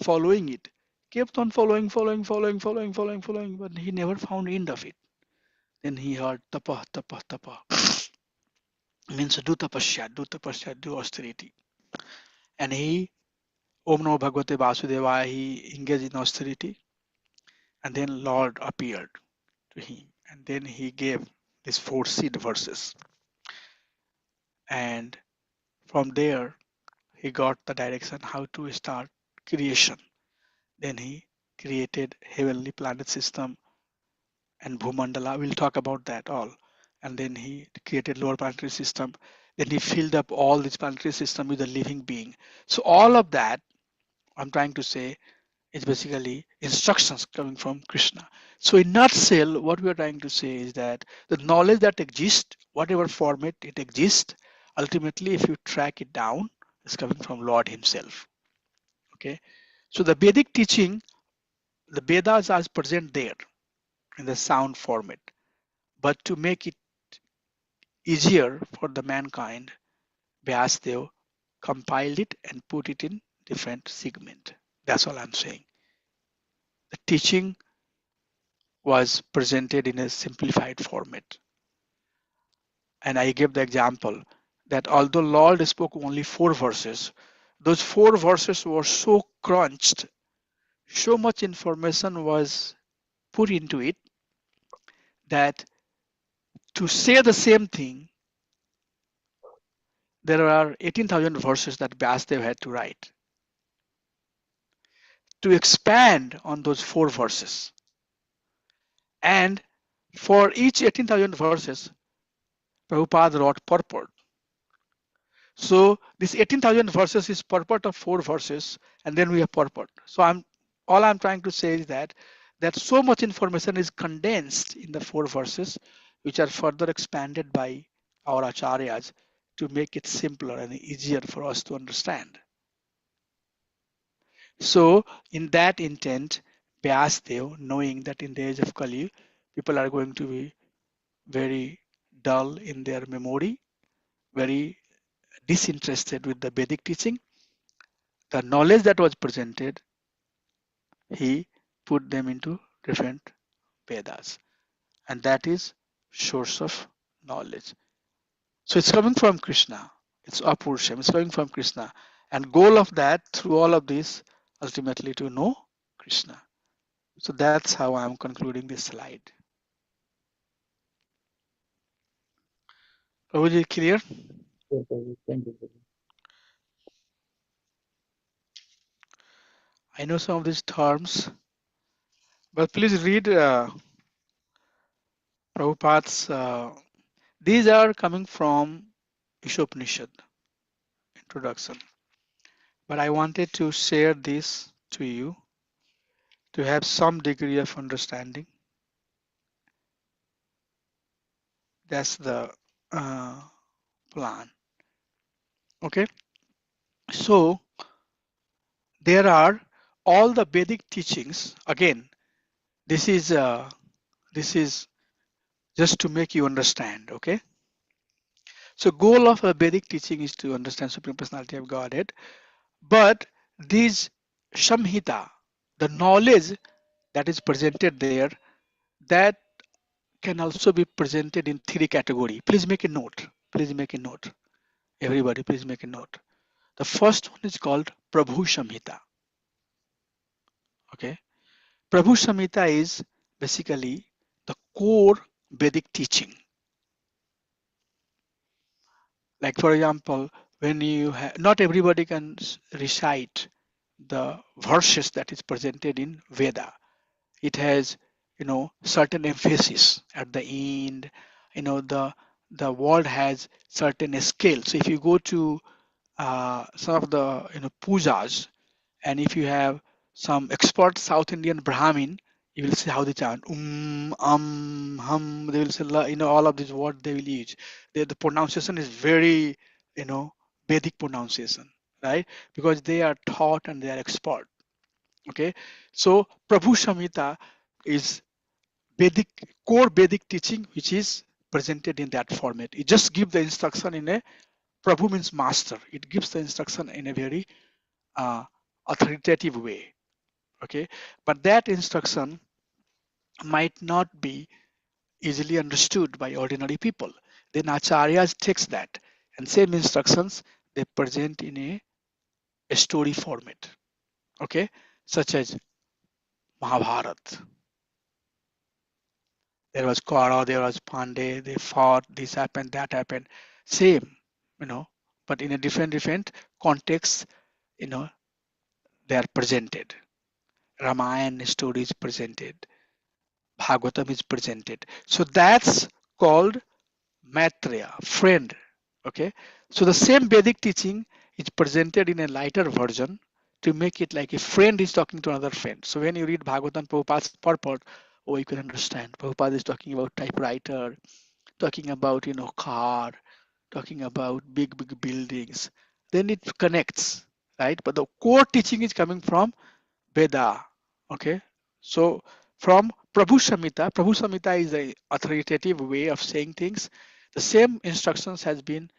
following it. Kept on following, but he never found end of it. Then he heard tapa, tapa, tapa. Means do tapasya, do austerity. And he, Om Namo Bhagavate Vasudevaya, he engaged in austerity. And then Lord appeared to him. And then he gave these 4 seed verses. And from there, he got the direction how to start creation. Then he created heavenly planet system and Bhumandala. We'll talk about that all. And then he created lower planetary system. Then he filled up all this planetary system with a living being. So all of that, I'm trying to say, is basically instructions coming from Krishna. So in nutshell, what we are trying to say is that the knowledge that exists, whatever format it exists, ultimately, if you track it down, is coming from Lord Himself. Okay. So the Vedic teaching, the Vedas are present there in the sound format. But to make it easier for the mankind, Vyasdev compiled it and put it in different segment. That's all I'm saying. The teaching was presented in a simplified format. And I gave the example that although Lord spoke only 4 verses, those 4 verses were so crunched, so much information was put into it that to say the same thing, there are 18,000 verses that Vyasdev had to write to expand on those 4 verses. And for each 18,000 verses, Prabhupada wrote purport. So this 18,000 verses is purport of 4 verses, and then we have purport. So all I'm trying to say is that so much information is condensed in the 4 verses, which are further expanded by our acharyas to make it simpler and easier for us to understand. So in that intent, Vyasdev, knowing that in the age of Kali, people are going to be very dull in their memory, very disinterested with the Vedic teaching, the knowledge that was presented, he put them into different Vedas. And that is source of knowledge. So it's coming from Krishna. It's Apurusham. It's coming from Krishna. And goal of that, through all of this, ultimately to know Krishna. So that's how I'm concluding this slide. Prabhuji, clear? Yes, Prabhu. Thank you, Prabhu. I know some of these terms, but please read Prabhupada's. These are coming from Ishopanishad introduction. But I wanted to share this to you to have some degree of understanding. That's the plan. Okay. So there are all the Vedic teachings. Again, this is just to make you understand. Okay. So goal of a Vedic teaching is to understand Supreme Personality of Godhead. But these Samhita, the knowledge that is presented there, that can also be presented in 3 categories. Please make a note. Please make a note. Everybody, please make a note. The first one is called Prabhu Samhita. Okay. Prabhu Samhita is basically the core Vedic teaching. Like for example, when you not everybody can recite the verses that is presented in Veda. It has, certain emphasis at the end. The world has certain scale. So if you go to some of the pujas, and if you have some expert South Indian Brahmin, you will see how they chant hum. They will say all of these words they will use. The pronunciation is very Vedic pronunciation, right? Because they are taught and they are expert. Okay, so Prabhu Samhita is Vedic core Vedic teaching, which is presented in that format. It just gives the instruction in a Prabhu means master. It gives the instruction in a very uh, authoritative way. Okay, but that instruction might not be easily understood by ordinary people. Then acharyas takes that and same instructions they present in a story format. Okay, such as Mahabharata. There was Kaura, there was Pandey, they fought, this happened, that happened. Same, but in a different context, you know, they are presented. Ramayana story is presented. Bhagavatam is presented. So that's called Maitreya, friend. Okay. So the same Vedic teaching is presented in a lighter version to make it like a friend is talking to another friend. So when you read Bhagavatam Prabhupada's purport, oh, you can understand. Prabhupada is talking about typewriter, talking about, car, talking about big buildings. Then it connects, right? But the core teaching is coming from Veda. Okay. So from Prabhu Samhita is a authoritative way of saying things. The same instructions has been,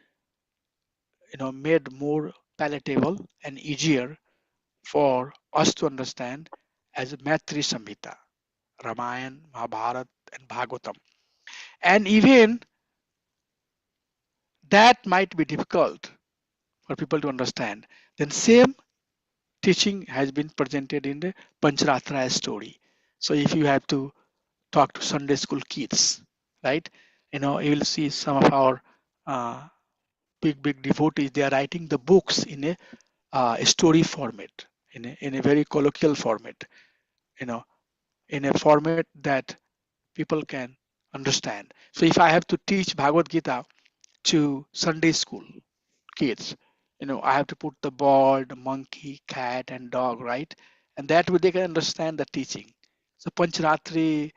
made more palatable and easier for us to understand as Maitri Samhita, Ramayana, Mahabharata, and Bhagavatam. And even that might be difficult for people to understand. Then same teaching has been presented in the Pancharatraya story. So if you have to talk to Sunday school kids, right? You will see some of our uh, big devotees. They are writing the books in a story format, in a very colloquial format. You know, in a format that people can understand. So if I have to teach Bhagavad Gita to Sunday school kids, I have to put the bird, monkey, cat, and dog, right? And that way they can understand the teaching. So Pancharatra,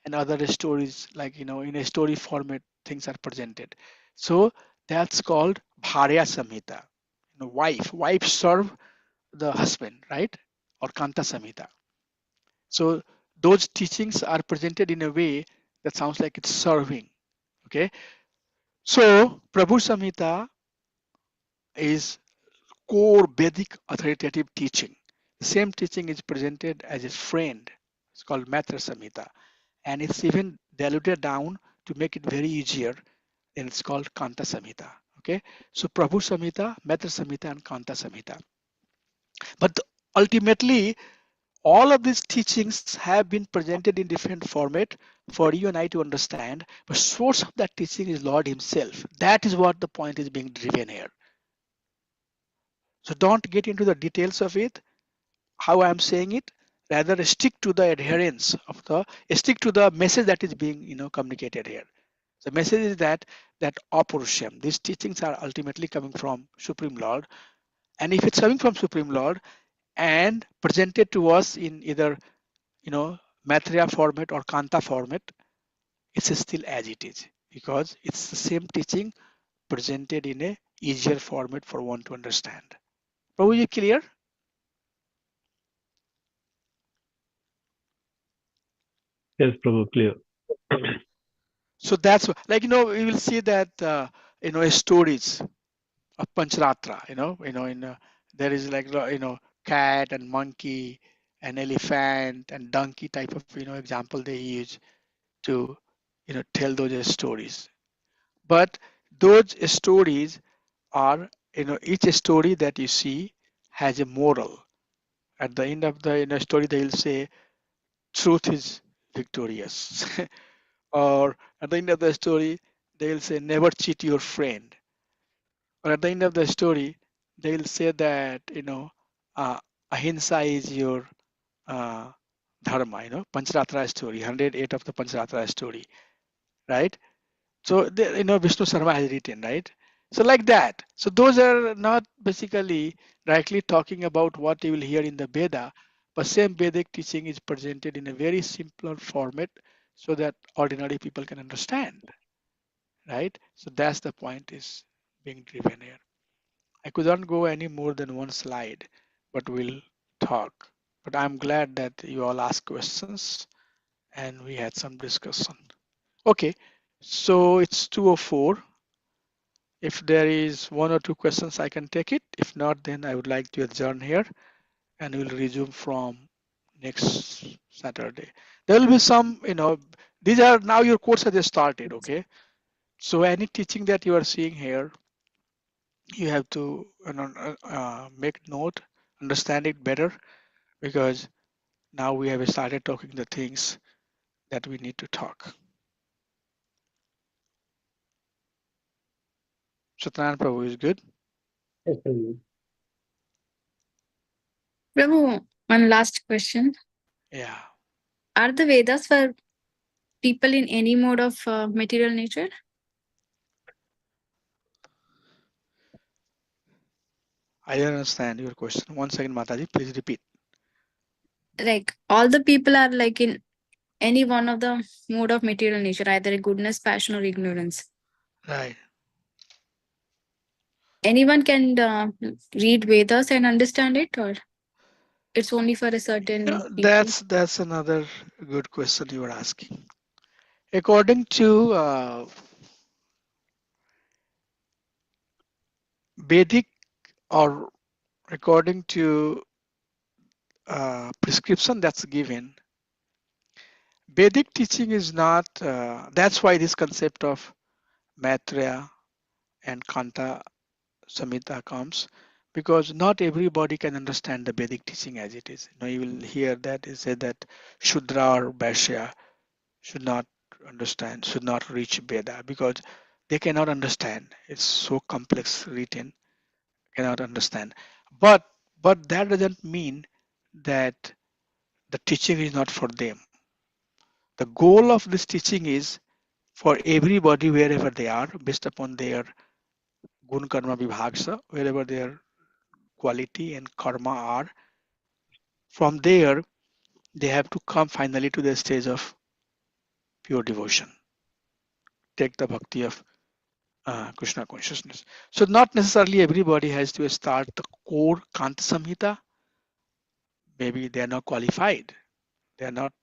and other stories, like, in a story format, things are presented. So that's called Bharya Samhita. Wife serve the husband, right? Or Kanta Samhita. So those teachings are presented in a way that sounds like it's serving. Okay. So Prabhu Samhita is core Vedic authoritative teaching. The same teaching is presented as a friend. It's called Matra Samhita. And it's even diluted down to make it very easier. And it's called Kanta Samhita. Okay. So Prabhu Samhita, Matra Samhita, and Kanta Samhita. But ultimately, all of these teachings have been presented in different format for you and I to understand. But source of that teaching is Lord Himself. That is what the point is being driven here. So don't get into the details of it, how I'm saying it. Rather stick to the adherence of stick to the message that is being communicated here. The message is that Apurusham, these teachings are ultimately coming from Supreme Lord. And if it's coming from Supreme Lord and presented to us in either Maitreya format or Kanta format, it's still as it is, because it's the same teaching presented in a easier format for one to understand. Prabhu, you clear? Yes, Prabhu, clear. So that's like, we will see that stories of Pancharatra, there is like cat and monkey and elephant and donkey type of example they use to tell those stories. But those stories are, each story that you see has a moral. At the end of the story, they will say truth is victorious. Or at the end of the story, they will say never cheat your friend. Or at the end of the story, they will say that uh, ahimsa is your uh, dharma. Pancharatra story, 108 of the Pancharatra story, right? So Vishnu Sarma has written, right? So like that. So those are not basically directly talking about what you will hear in the Veda, but same Vedic teaching is presented in a very simpler format so that ordinary people can understand, right? So that's the point is being driven here. I couldn't go any more than one slide, but we'll talk. But I'm glad that you all asked questions and we had some discussion. Okay, so it's 2:04. If there is one or two questions, I can take it. If not, then I would like to adjourn here and we'll resume from next Saturday. There will be some, these are now your course has just started, okay? So any teaching that you are seeing here, you have to make note, understand it better, because now we have started talking the things that we need to talk. Satyanarayana Prabhu is good. Yes, Prabhu. Prabhu, one last question. Yeah. Are the Vedas for people in any mode of material nature? I don't understand your question. One second, Mataji, please repeat. Like all the people are like in any one of the mode of material nature, either goodness, passion, or ignorance. Right. Anyone can read Vedas and understand it, or it's only for a certain people? That's another good question you are asking. According to Vedic or according to prescription that's given, Vedic teaching is not. That's why this concept of Maitreya and Kanta Samhita comes, because not everybody can understand the Vedic teaching as it is. You will hear that it said that Shudra or Vaishya should not understand, should not reach Veda because they cannot understand. It's so complex written, cannot understand. But but that doesn't mean that the teaching is not for them. The goal of this teaching is for everybody wherever they are, based upon their gun karma vibhagsa, wherever their quality and karma are. From there, they have to come finally to the stage of pure devotion. Take the bhakti of Krishna consciousness. So not necessarily everybody has to start the core Kanta Samhita. Maybe they are not qualified. They are not,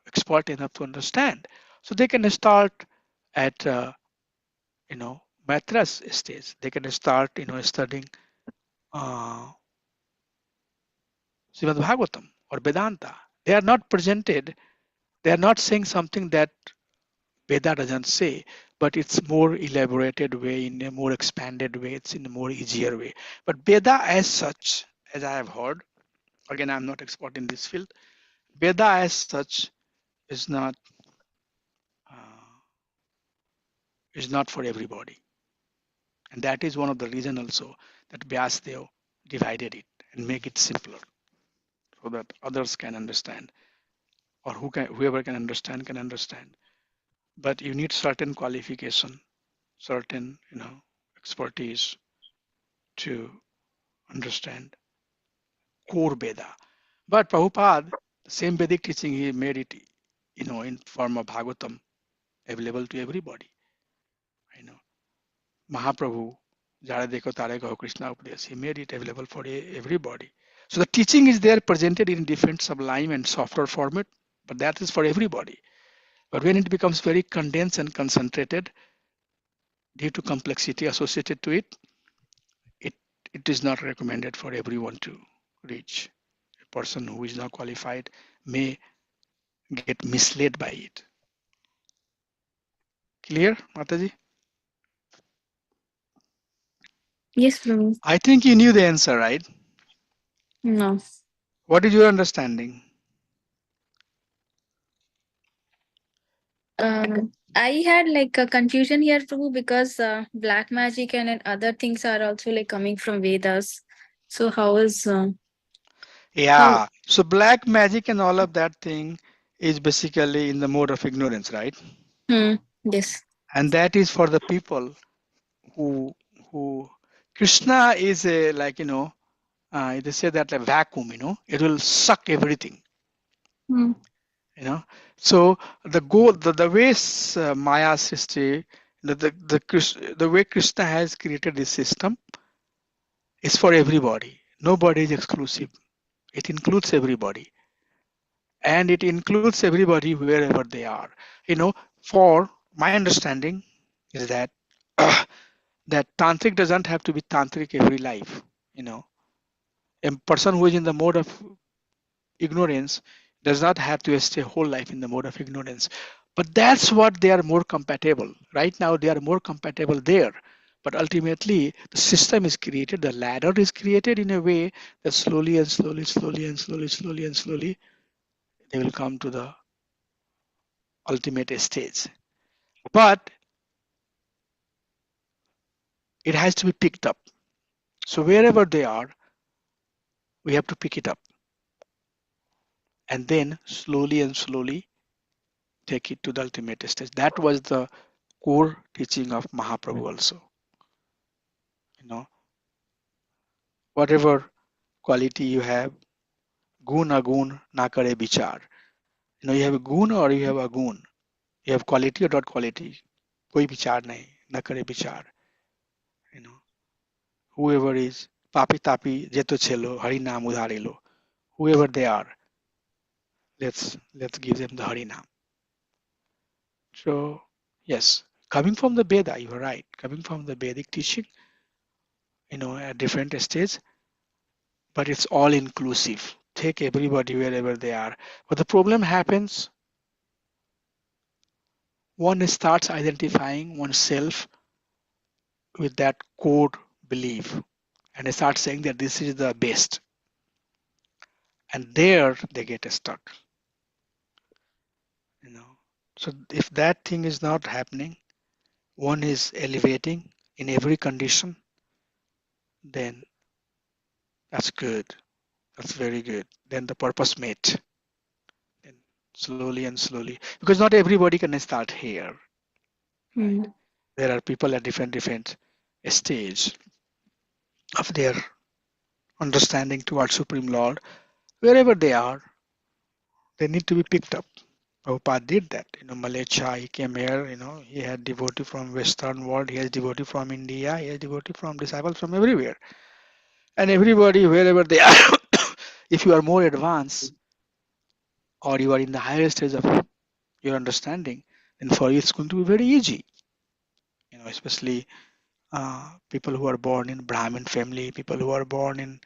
expert enough to understand. So they can start at, Maitreya's stage. They can start, studying uh, Srimad Bhagavatam or Vedanta. They are not presented. They are not saying something that Veda doesn't say, but it's more elaborated way, in a more expanded way, it's in a more easier way. But Veda as such, as I have heard, again, I'm not expert in this field, Veda as such is not uh, is not for everybody. And that is one of the reason also that Vyasdev divided it and make it simpler so that others can understand, or whoever can understand. But you need certain qualification, certain expertise to understand core Veda. But Prabhupada, the same Vedic teaching, he made it, in form of Bhagavatam available to everybody. I know Mahaprabhu, Jara Dekho Tare Kaho Krishna Upadesh, he made it available for everybody. So the teaching is there presented in different sublime and softer format, but that is for everybody. But when it becomes very condensed and concentrated due to complexity associated to it, it, it is not recommended for everyone to reach. A person who is not qualified may get misled by it. Clear, Mataji? Yes, Prabhu. I think you knew the answer, right? No. What is your understanding? I had like a confusion here too because black magic and other things are also like coming from Vedas. So how is how? Yeah. So black magic and all of that thing is basically in the mode of ignorance, right? Hmm. Yes. And that is for the people who who Krishna is a like they say that a vacuum, it will suck everything, Hmm. So the goal, the way Maya Srishti, the way Krishna has created this system is for everybody. Nobody is exclusive. It includes everybody, and it includes everybody wherever they are. For my understanding is that that tantric doesn't have to be tantric every life. You know, a person who is in the mode of ignorance does not have to stay whole life in the mode of ignorance, but that's what they are more compatible right now. They are more compatible there, but ultimately the system is created, the ladder is created in a way that slowly and slowly, slowly and slowly, slowly and slowly they will come to the ultimate stage. But it has to be picked up. So wherever they are, we have to pick it up and then slowly and slowly take it to the ultimate stage. That was the core teaching of Mahaprabhu also. You know, whatever quality you have, gun agun na kare bichar. You have a gun or you have a gun. You have quality or not quality. Koi bichar nahi, na kare bichar. You know, whoever is papi tapi jeto chelo hari naam udharelo. Whoever they are, let's give them the hari naam. So yes, coming from the Veda, you are right. Coming from the Vedic teaching, at different stage, but it's all inclusive. Take everybody wherever they are. But the problem happens one starts identifying oneself with that core belief and starts saying that this is the best. And there they get stuck. You know. So if that thing is not happening, one is elevating in every condition, then that's good. That's very good. Then the purpose met. Then slowly and slowly. Because not everybody can start here. Right? Hmm. There are people at different stage of their understanding towards Supreme Lord. Wherever they are, they need to be picked up. Prabhupada did that. Malaysia, he came here, he had devotee from Western world, he has devotee from India, he has devotee from disciples from everywhere. And everybody, wherever they are, if you are more advanced or you are in the higher stage of your understanding, then for you it's going to be very easy. Especially people who are born in Brahmin family, people who are born in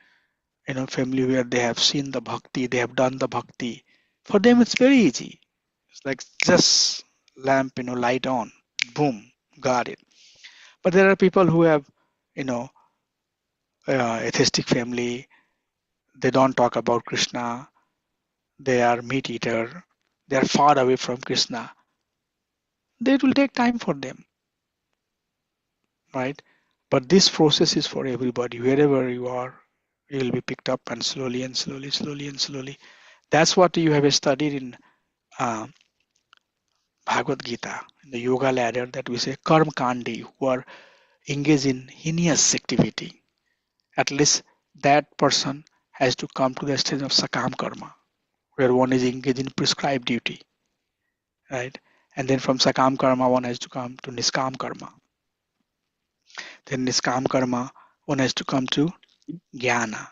family where they have seen the bhakti, they have done the bhakti. For them, it's very easy. It's like just lamp, light on, boom, got it. But there are people who have, you know, atheistic family. They don't talk about Krishna. They are meat eater. They are far away from Krishna. It will take time for them, right? But this process is for everybody. Wherever you are, you will be picked up and slowly and slowly, slowly and slowly. That's what you have studied in uh, Bhagavad Gita, in the yoga ladder that we say karma kandi, who are engaged in heinous activity. At least that person has to come to the stage of sakam karma, where one is engaged in prescribed duty, right? And then from sakam karma, one has to come to niskam karma. Then niskam karma, one has to come to jnana.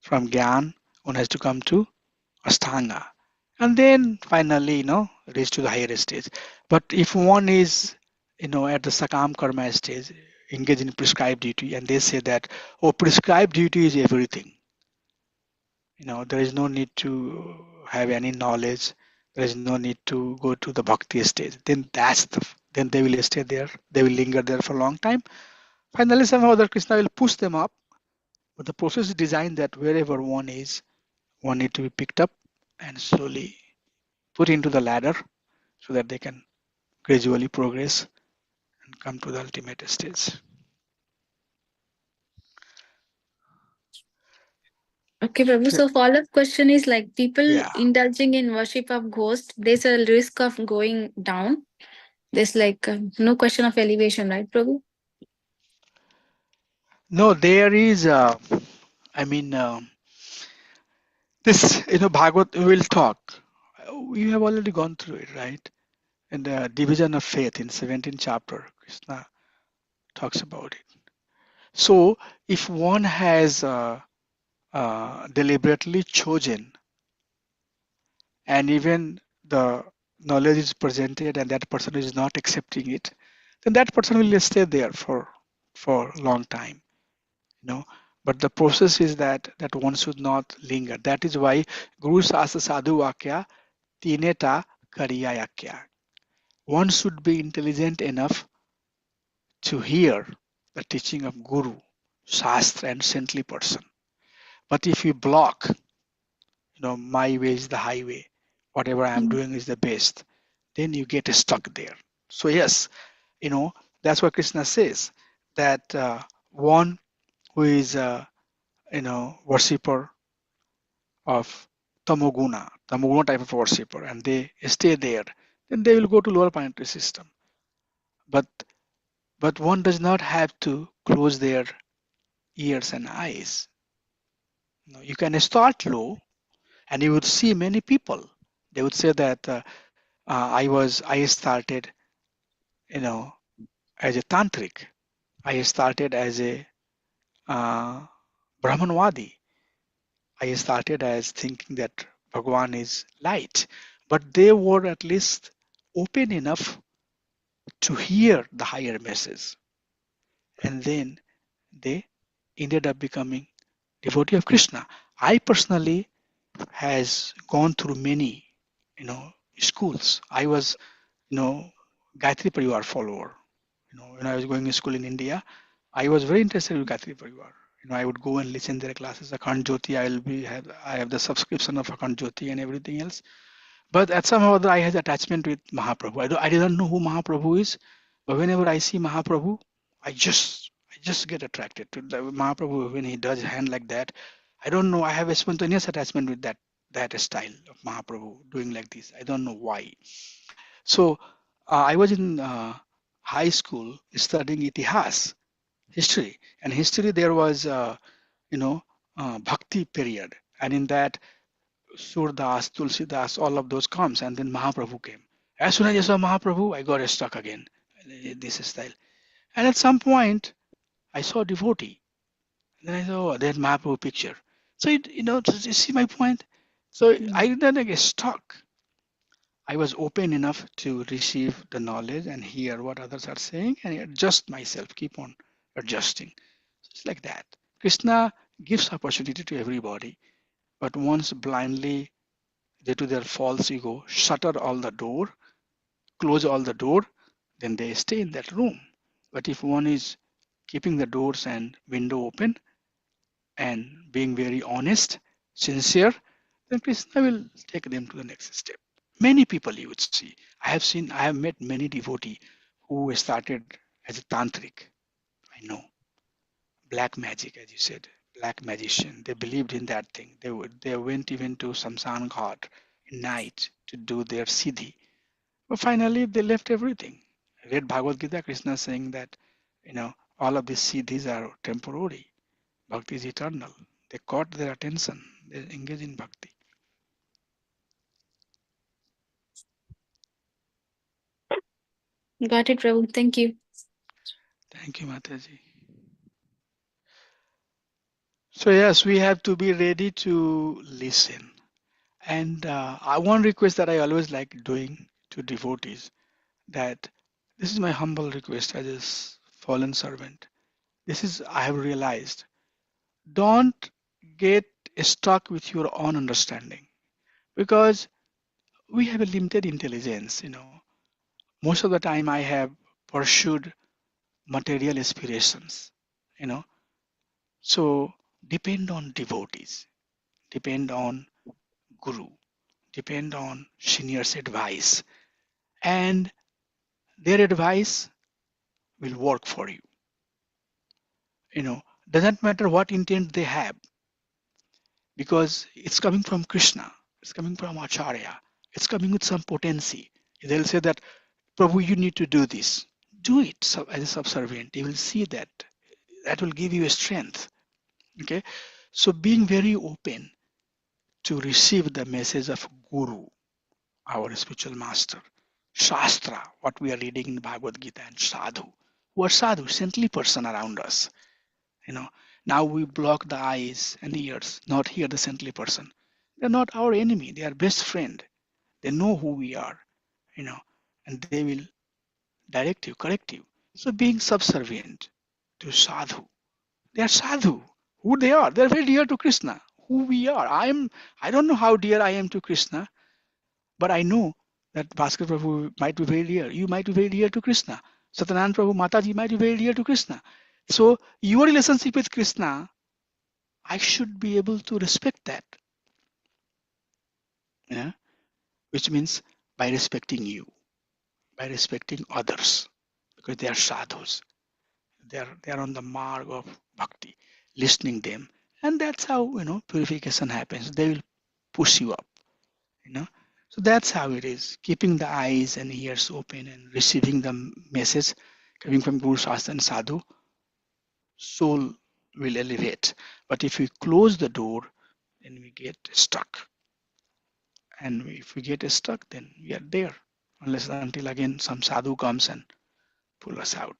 From jnana, one has to come to ashtanga. And then finally, reach to the higher stage. But if one is, at the sakam karma stage, engaged in prescribed duty, and they say that, oh, prescribed duty is everything. There is no need to have any knowledge. There is no need to go to the bhakti stage. Then they will stay there. They will linger there for a long time. Finally, somehow the Krishna will push them up. But the process is designed that wherever one is, one need to be picked up and slowly put into the ladder so that they can gradually progress and come to the ultimate stage. Okay, Prabhu. So follow-up question is like people Yeah. indulging in worship of ghost, there's a risk of going down. There's like no question of elevation, right, Prabhu? No, there is. I mean, this. Bhagavad. We'll talk. We have already gone through it, right? And the division of faith in 17th chapter, Krishna talks about it. So, if one has deliberately chosen, and even the knowledge is presented, and that person is not accepting it, then that person will stay there for a long time. But the process is that one should not linger. That is why Guru Sastra Sadhu Vakya Tineta Kariya Yakya. One should be intelligent enough to hear the teaching of Guru, Shastra, and saintly person. But if you block, my way is the highway, whatever I'm Mm. doing is the best, then you get stuck there. So, yes, that's what Krishna says, that one who is, worshipper of tamoguna type of worshipper, and they stay there, then they will go to lower planetary system. But one does not have to close their ears and eyes. You can start low, and you would see many people. They would say that I started, you know, as a tantric. I started as a uh, Brahmanwadi. I started as thinking that Bhagwan is light, but they were at least open enough to hear the higher message, and then they ended up becoming devotee of Krishna. I personally has gone through many, schools. I was, you know, Gayatri Parivar follower. When I was going to school in India, I was very interested in Gayatri Parivar. I would go and listen to their classes. Akhand Jyoti, I have the subscription of Akhand Jyoti and everything else. But at some or other, I had attachment with Mahaprabhu. I didn't know who Mahaprabhu is, but whenever I see Mahaprabhu, I just get attracted to the Mahaprabhu when he does hand like that. I don't know. I have a spontaneous attachment with that style of Mahaprabhu doing like this. I don't know why. So I was in high school studying itihas, history, and history there was you know bhakti period, and in that Surdas, Tulsidas, all of those comes, and then Mahaprabhu came. As soon as I saw Mahaprabhu, I got stuck again. This style. And at some point, I saw devotee. And then I saw, oh, there's Mahaprabhu picture. So, you see my point? So I Mm. didn't get stuck. I was open enough to receive the knowledge and hear what others are saying and adjust myself, keep on adjusting. So it's like that. Krishna gives opportunity to everybody, but once blindly due to their false ego, shutter all the door, close all the door, then they stay in that room. But if one is keeping the doors and window open and being very honest, sincere, then Krishna will take them to the next step. Many people you would see. I have met many devotees who started as a tantric. I know. Black magic, as you said, black magician. They believed in that thing. They went even to Samsan Ghat at night to do their siddhi. But finally, they left everything. I read Bhagavad Gita, Krishna saying that, all of these siddhis are temporary. Bhakti is eternal. They caught their attention. They engage in bhakti. Got it, Prabhu. Thank you. Thank you, Mataji. So yes, we have to be ready to listen. And one request that I always like doing to devotees, that this is my humble request as a fallen servant. This is I have realized. Don't get stuck with your own understanding, because we have a limited intelligence. Most of the time I have pursued material aspirations. You know, so depend on devotees, depend on guru, depend on seniors' advice, and their advice will work for you. Doesn't matter what intent they have, because it's coming from Krishna, it's coming from Acharya, it's coming with some potency. They'll say that, Prabhu, you need to do this. Do it as a subservient. You will see that that will give you a strength. Okay, so being very open to receive the message of Guru, our spiritual master, Shastra, what we are reading in Bhagavad Gita, and Sadhu, who are sadhu, saintly person around us. Now we block the eyes and ears, not hear the saintly person. They're not our enemy, they are best friend. They know who we are, you know, and they will direct you, correct you. So being subservient to sadhu, they are sadhu. Who they are? They're very dear to Krishna. Who we are. I don't know how dear I am to Krishna, but I know that Bhaskar Prabhu might be very dear. You might be very dear to Krishna. Satyanarayana Prabhu, Mataji might be very dear to Krishna. So your relationship with Krishna, I should be able to respect that. Yeah? Which means by respecting you, by respecting others, because they are sadhus. They are on the mark of bhakti, listening them. And that's how purification happens. They will push you up. So that's how it is, keeping the eyes and ears open and receiving the message coming from Guru Shastra and Sadhu. Soul will elevate, but if we close the door, then we get stuck, and if we get stuck, then we are there unless until again some sadhu comes and pull us out.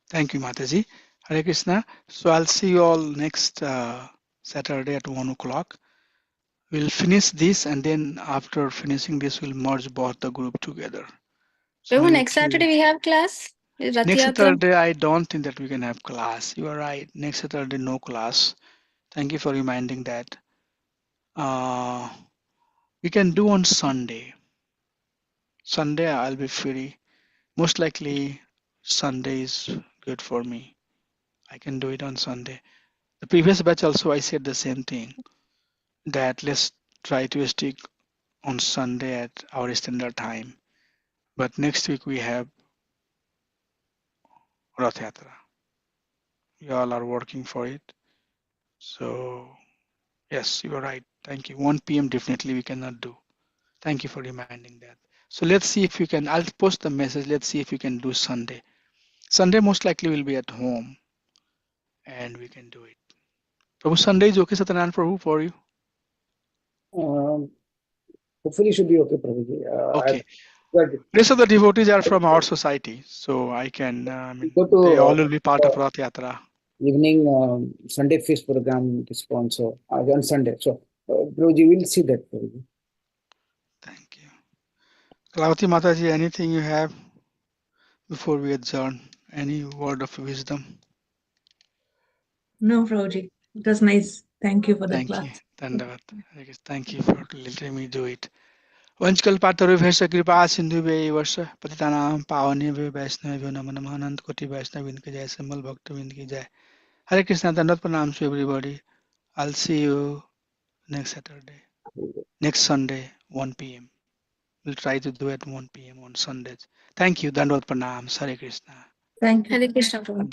Thank you, Mataji. Hare Krishna. So I'll see you all next Saturday at 1 o'clock. We'll finish this, and then after finishing this, we'll merge both the group together. So Prabhu, only next Saturday we have class. Rath Next Yatra. Saturday, I don't think that we can have class. You are right. Next Saturday, no class. Thank you for reminding that. Uh, we can do on Sunday. Sunday, I'll be free. Most likely, Sunday is good for me. I can do it on Sunday. The previous batch also, I said the same thing, that let's try to stick on Sunday at our standard time. But next week, we have Rath Yatra. We all are working for it. So, yes, you are right. Thank you. 1 p.m. definitely we cannot do. Thank you for reminding that. So let's see if we can. I'll post the message. Let's see if we can do Sunday. Sunday most likely will be at home and we can do it. Prabhu, Sunday is okay, Satyanarayana Prabhu, for you? Hopefully should be okay, Prabhuji. Okay. But Rest of the devotees are from our society, so I can, go to they all will be part of Rath Yatra. evening Sunday feast program to sponsor on Sunday. So, Prabhuji, will see that, Prabhuji. Thank you. Kalavati Mataji, anything you have before we adjourn? Any word of wisdom? No, Prabhuji. It was nice. Thank you for the Thank you. class. Dandavat. Thank you for letting me do it. वंशकल्पातरुभ्यश्च कृपा सिन्धुभ्यैव वर्ष पतितानां पावनेभ्यो वैष्णवेभ्यो नमो नमः अनंत कोटि वैष्णववृंद की जय समल भक्तवृंद की जय हरे कृष्णा दंडवत प्रणाम to everybody. I'll see you next Saturday, next Sunday, 1 p.m. We'll try to do it 1 p.m. on Sundays. Thank you. Dandavad pranam. Hare Krishna. Thank you. Hare Krishna, Prabhu.